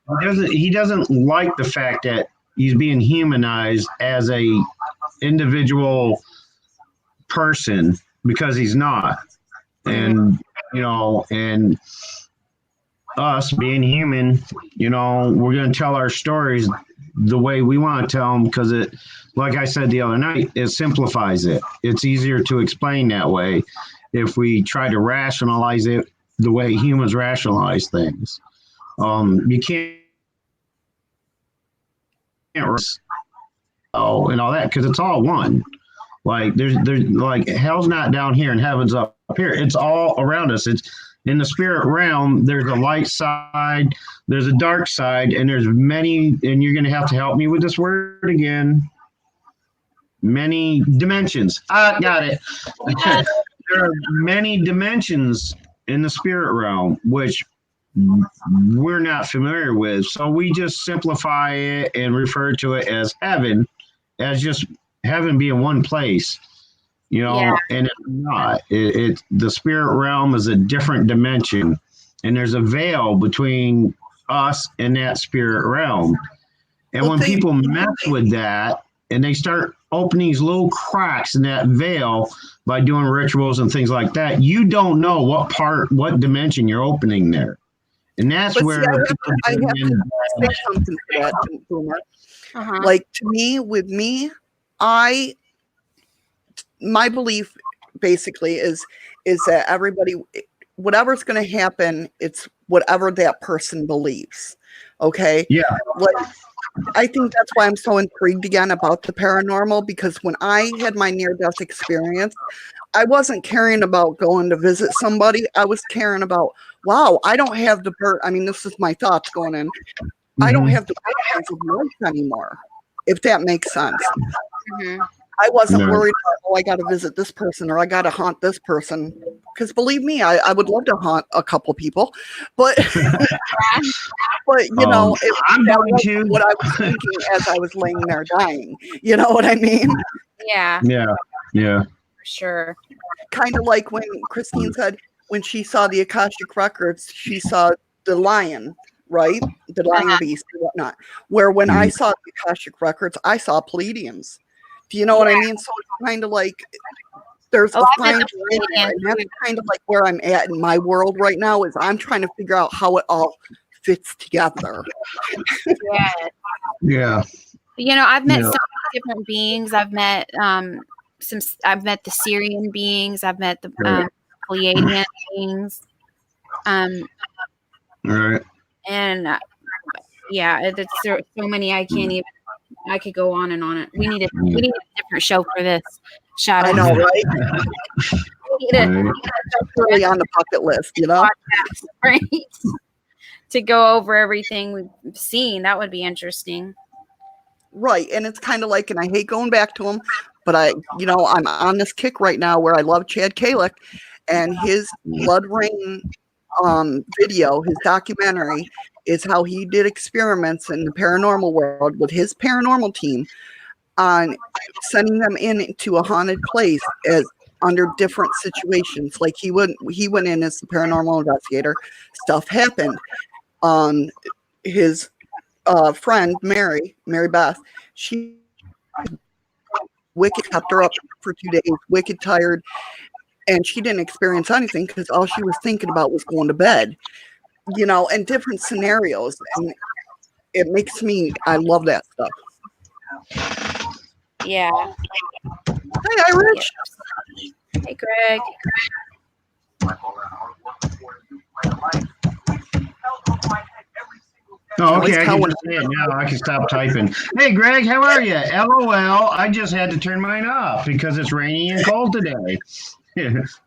He doesn't like the fact that he's being humanized as a individual person, because he's not. And and us being human, we're going to tell our stories the way we want to tell them, because it, like I said the other night, it simplifies it. It's easier to explain that way if we try to rationalize it the way humans rationalize things. You can't and all that, because it's all one. Like there's like, hell's not down here and heaven's up here. It's all around us. It's in the spirit realm. There's a light side, there's a dark side, and there's many. And you're gonna have to help me with this word again. Many dimensions. I got it. There are many dimensions in the spirit realm, which we're not familiar with. So we just simplify it and refer to it as heaven, as just heaven being one place, and it's not. It the spirit realm is a different dimension, and there's a veil between us and that spirit realm. And when people mess with that and they start opening these little cracks in that veil by doing rituals and things like that, you don't know what dimension you're opening there. And that's where I have to say something to that, Boomer. Like, with me, my belief basically is that everybody, whatever's going to happen, it's whatever that person believes. Okay. Yeah. I think that's why I'm so intrigued again about the paranormal, because when I had my near-death experience, I wasn't caring about going to visit somebody. I was caring about, wow, I don't have the I mean, this is my thoughts going in. I don't have the burdens of life anymore, if that makes sense. I wasn't worried about, I got to visit this person or I got to haunt this person. Because believe me, I would love to haunt a couple people, but but I'm going to what I was thinking as I was laying there dying. You know what I mean? Yeah. For sure. Kind of like when Christine said when she saw the Akashic records, she saw the lion, right? The lion beast and whatnot. Where when I saw the Akashic records, I saw Pleiadians. Do you know what I mean? So it's kind of like there's a fine line there, and that's kind of like where I'm at in my world right now. Is I'm trying to figure out how it all fits together. Yeah. I've met so many different beings. I've met I've met the Syrian beings. I've met the Pleiadian beings. Right. And it's so many. I can't even. I could go on and on. We need a different show for this. I know, right? That's really on the bucket list, right? To go over everything we've seen, that would be interesting. Right, and it's kind of like, and I hate going back to him, but I'm on this kick right now where I love Chad Kalick, and his Blood Rain video, his documentary, is how he did experiments in the paranormal world with his paranormal team on sending them into a haunted place as under different situations. Like he went in as the paranormal investigator. Stuff happened. His friend Mary Beth, she wicked, kept her up for 2 days, wicked tired, and she didn't experience anything because all she was thinking about was going to bed. And different scenarios, and it makes me, I love that stuff. Yeah. Hey, Irish. Hey, Greg. Oh, okay. I can just say it now. I can stop typing. Hey, Greg, how are you? LOL. I just had to turn mine off because it's rainy and cold today.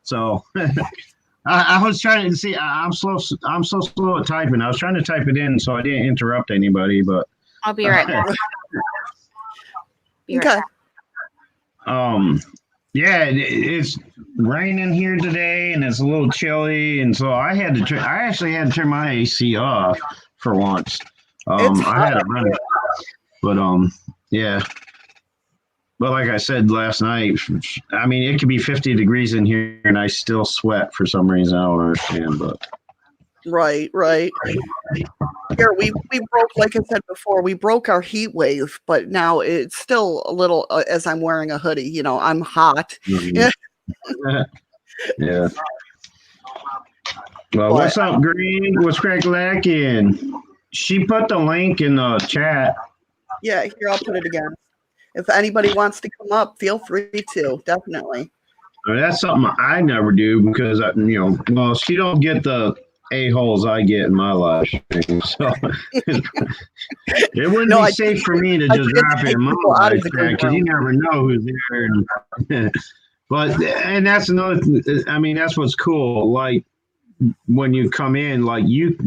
So I was trying to see. I'm so slow at typing. I was trying to type it in so I didn't interrupt anybody. But I'll be right back. Okay. Yeah, it's raining here today, and it's a little chilly, and so I actually had to turn my AC off for once. I had to run it, but yeah. But like I said last night, I mean, it could be 50 degrees in here and I still sweat for some reason. I don't understand, but. Right. Here, we broke, like I said before, we broke our heat wave, but now it's still a little, as I'm wearing a hoodie, you know, I'm hot. Mm-hmm. Yeah. Well, what's up, Green? What's crack-lacking? She put the link in the chat. Yeah, here, I'll put it again. If anybody wants to come up, feel free to, definitely. I mean, that's something I never do because, well, she don't get the a-holes I get in my life. So it wouldn't be safe for me to just drop it in my live chat because you never know who's there. But, and that's another, I mean, that's what's cool. Like, when you come in, like you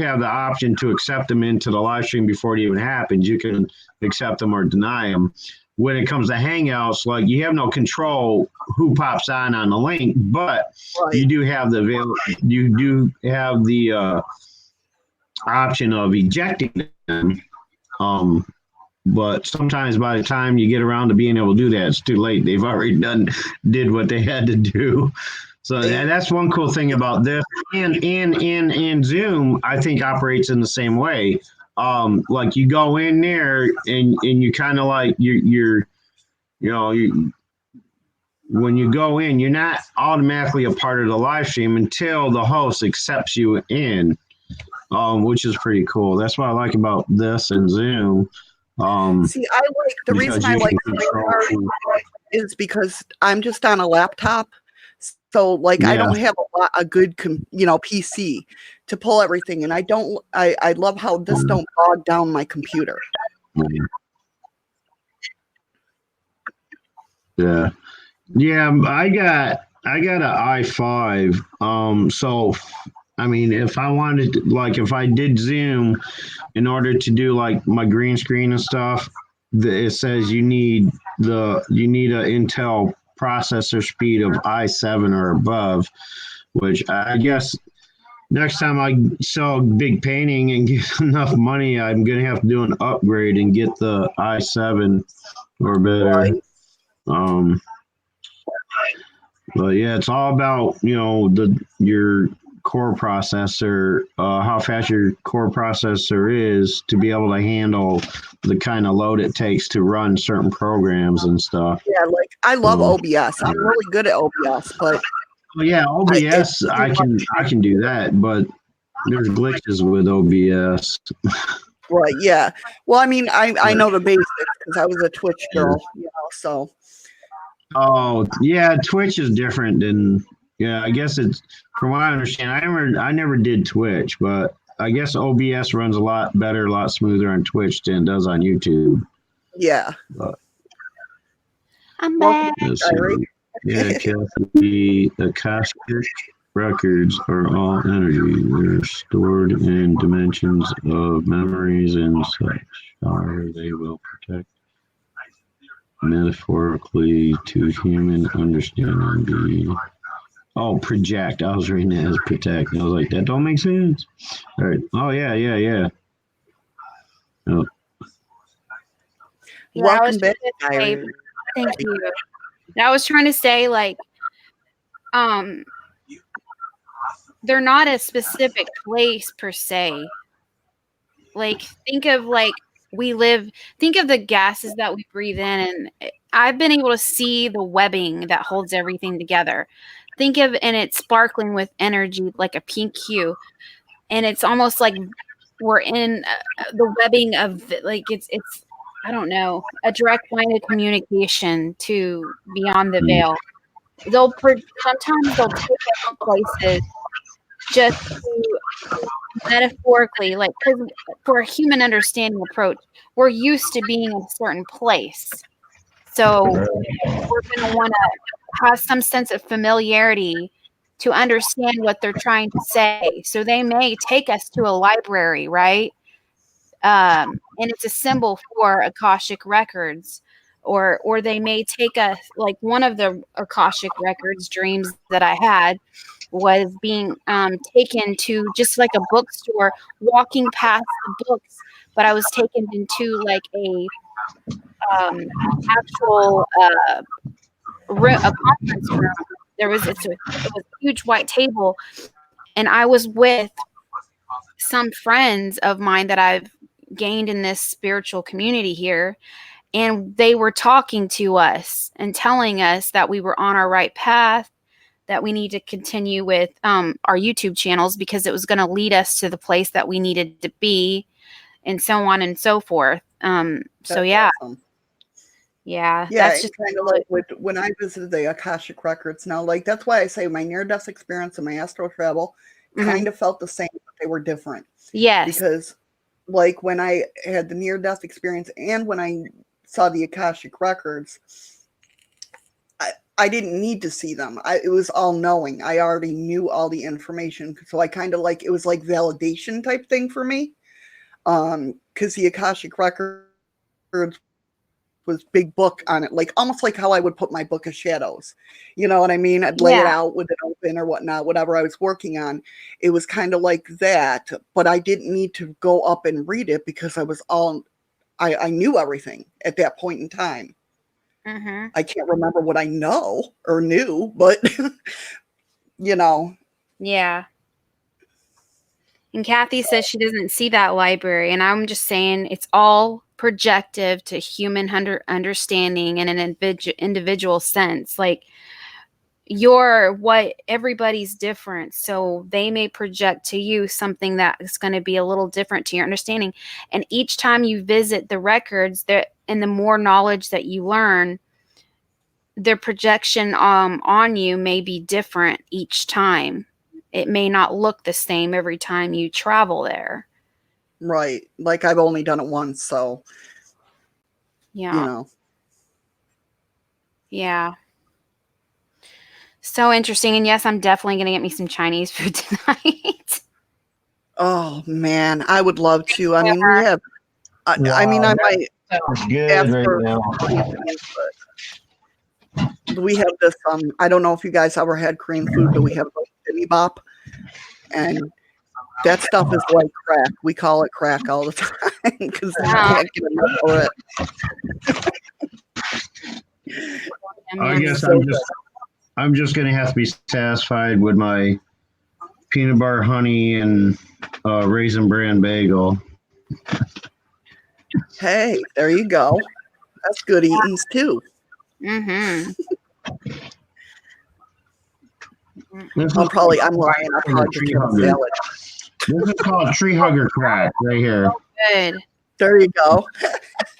have the option to accept them into the live stream before it even happens. You can accept them or deny them. When it comes to Hangouts, like you have no control who pops on the link, but you do have the option of ejecting them. But sometimes by the time you get around to being able to do that, it's too late. They've already did what they had to do. So that's one cool thing about this. And Zoom, I think, operates in the same way. Like you go in there and you kind of like when you go in, you're not automatically a part of the live stream until the host accepts you in, which is pretty cool. That's what I like about this and Zoom. See, I like the reason I like is because I'm just on a laptop. So like I don't have a good PC to pull everything, and I love how this don't bog down my computer. Yeah, I got an i5. So I mean, if I wanted to, like if I did Zoom in order to do like my green screen and stuff, it says you need a Intel processor speed of i7 or above, which I guess next time I sell a big painting and get enough money, I'm going to have to do an upgrade and get the i7 or better. Right. But yeah, it's all about, your core processor, how fast your core processor is to be able to handle the kind of load it takes to run certain programs and stuff. Yeah, like I love OBS. I'm really good at OBS, but OBS I can do that, but there's glitches with OBS. Right, yeah. Well, I mean, I know the basics because I was a Twitch girl, so. Oh, yeah, Twitch is different than, I guess it's, from what I understand, I never did Twitch, but I guess OBS runs a lot better, a lot smoother on Twitch than it does on YouTube. Yeah. But, I'm back. Yeah, Kathy, the Akashic records are all energy. They're stored in dimensions of memories and such. However, they will protect metaphorically to human understanding. Project. I was reading it as protect. I was like, that don't make sense. All right. Oh, yeah. Oh. Welcome back. Thank you. I was trying to say, like, they're not a specific place per se. Like, think of the gases that we breathe in, and I've been able to see the webbing that holds everything together. And it's sparkling with energy, like a pink hue, and it's almost like we're in the webbing of it's I don't know, a direct line of communication to beyond the veil. Sometimes they'll take us places just to metaphorically, like, for a human understanding approach, we're used to being in a certain place. So we're going to want to have some sense of familiarity to understand what they're trying to say. So they may take us to a library, right? And it's a symbol for Akashic records. Or they may take us, like one of the Akashic records dreams that I had was being taken to just like a bookstore, walking past the books, but I was taken into like actual a conference room. It was a huge white table, and I was with some friends of mine that I've gained in this spiritual community here, and they were talking to us and telling us that we were on our right path, that we need to continue with our YouTube channels because it was going to lead us to the place that we needed to be, and so on and so forth. So yeah. Awesome. Yeah, Yeah, that's it's just kind of like when I visited the Akashic Records now, like that's why I say my near-death experience and my astral travel kind of felt the same, but they were different. Yes. Because like when I had the near-death experience and when I saw the Akashic Records, I didn't need to see them. It was all knowing. I already knew all the information. So I kind of like, it was like validation type thing for me. Because the Akashic Records was big book on it, like almost like how I would put my book of shadows. You know what I mean? I'd lay it out with it open or whatnot, whatever I was working on. It was kind of like that, but I didn't need to go up and read it because I knew everything at that point in time. I can't remember what I know or knew, but you know. Yeah. And Kathy says she doesn't see that library, and I'm just saying it's all projective to human understanding in an individual sense. Like everybody's different, so they may project to you something that is going to be a little different to your understanding. And each time you visit the records, and the more knowledge that you learn, their projection on you may be different each time. It may not look the same every time you travel there. Right. Like I've only done it once, so yeah. You know. Yeah. So interesting. And yes, I'm definitely going to get me some Chinese food tonight. Oh man, I would love to. I mean, we have I mean, I might good right now. We have this I don't know if you guys ever had Korean food, but we have bibimbap, and that stuff is like crack. We call it crack all the time because we can't get enough of it. I guess I'm just gonna have to be satisfied with my peanut butter, honey, and raisin bran bagel. Hey, there you go. That's good eatings too. Mm-hmm. I'm lying. I'll probably just have a salad. This is called tree hugger crack right here. Good. There you go.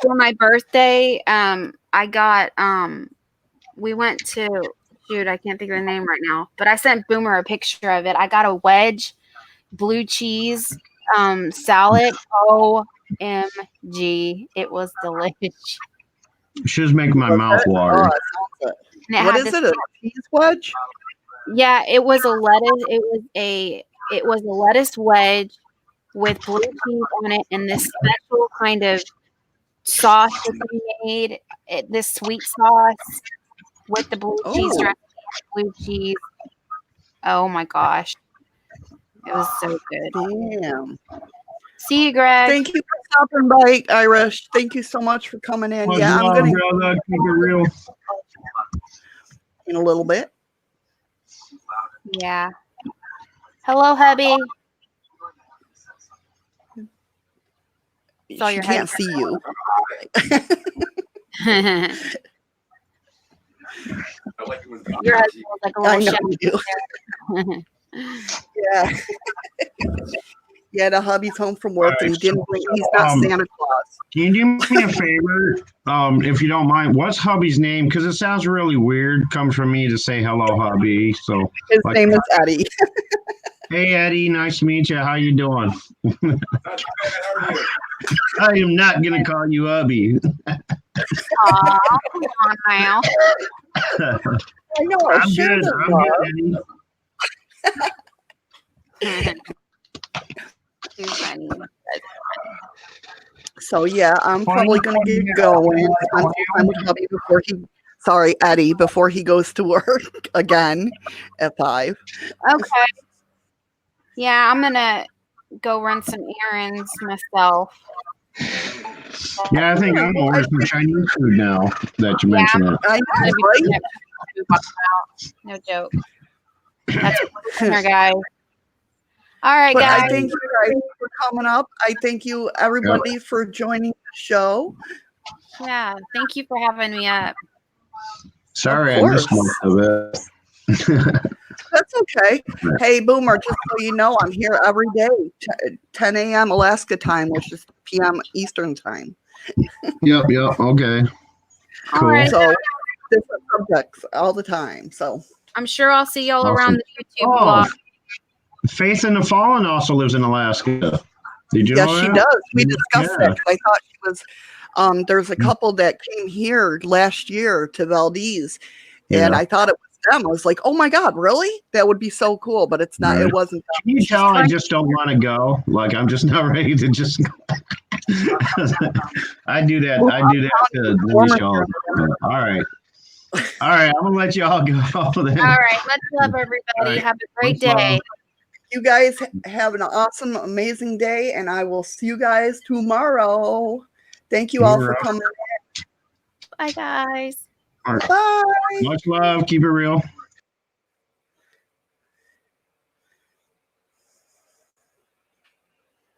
For my birthday, I got we went to I can't think of the name right now, but I sent Boomer a picture of it. I got a wedge blue cheese salad. OMG, it was delicious. She's making my mouth water. What is it? A cheese wedge? Yeah, it was a lettuce. It was a lettuce wedge with blue cheese on it, and this special kind of sauce that they made. This sweet sauce with the blue cheese dressing, blue cheese. Oh my gosh, it was so good. Damn. See you, Greg. Thank you for stopping by, Irish. Thank you so much for coming in. Yeah, I'm gonna keep it real in a little bit. Yeah. Hello, hubby. She can't see you. Your husband was like a little I know you do. Yeah. Yeah, the hubby's home from work and he's not Santa Claus. Can you do me a favor, if you don't mind? What's hubby's name? Because it sounds really weird. Comes from me to say hello, hubby. So his name is Eddie. Hey, Eddie. Nice to meet you. How you doing? I am not gonna call you hubby. Aw, come on now. I know. I'm good, Eddie. Too funny. So yeah, I'm probably gonna get going. Spend time with hubby Eddie before he goes to work again at 5. Okay. Yeah, I'm gonna go run some errands myself. Yeah, I think I'm gonna order some Chinese food now that you mention it. I know, right? No joke. That's dinner, guys. All right, But guys. I thank you guys for coming up. I thank you, everybody, for joining the show. Yeah, thank you for having me up. Sorry, I missed most of it. That's okay. Hey, Boomer, just so you know, I'm here every day, 10 a.m. Alaska time, which is p.m. Eastern time. Yep, okay. Cool. All right. So, different subjects all the time. So, I'm sure I'll see y'all around the YouTube blog. Faith in the Fallen also lives in Alaska. Did you know that? Yes, she does. We discussed that. I thought she was, there's a couple that came here last year to Valdez, and I thought it was them. I was like, oh my God, really? That would be so cool, but it's not, it wasn't them. Can you tell I just don't want to go? Like, I'm just not ready to just go. I do that to Denise all the time. All right, I'm gonna let y'all go. All right, let's love everybody. Right. Have a great day. You guys have an awesome, amazing day, and I will see you guys tomorrow. Thank you all for coming in. Bye, guys. Right. Bye. Much love. Keep it real.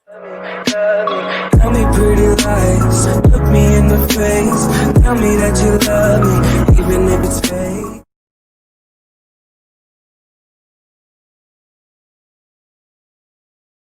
Tell me pretty lies, look me in the face, tell me that you love me, even if it's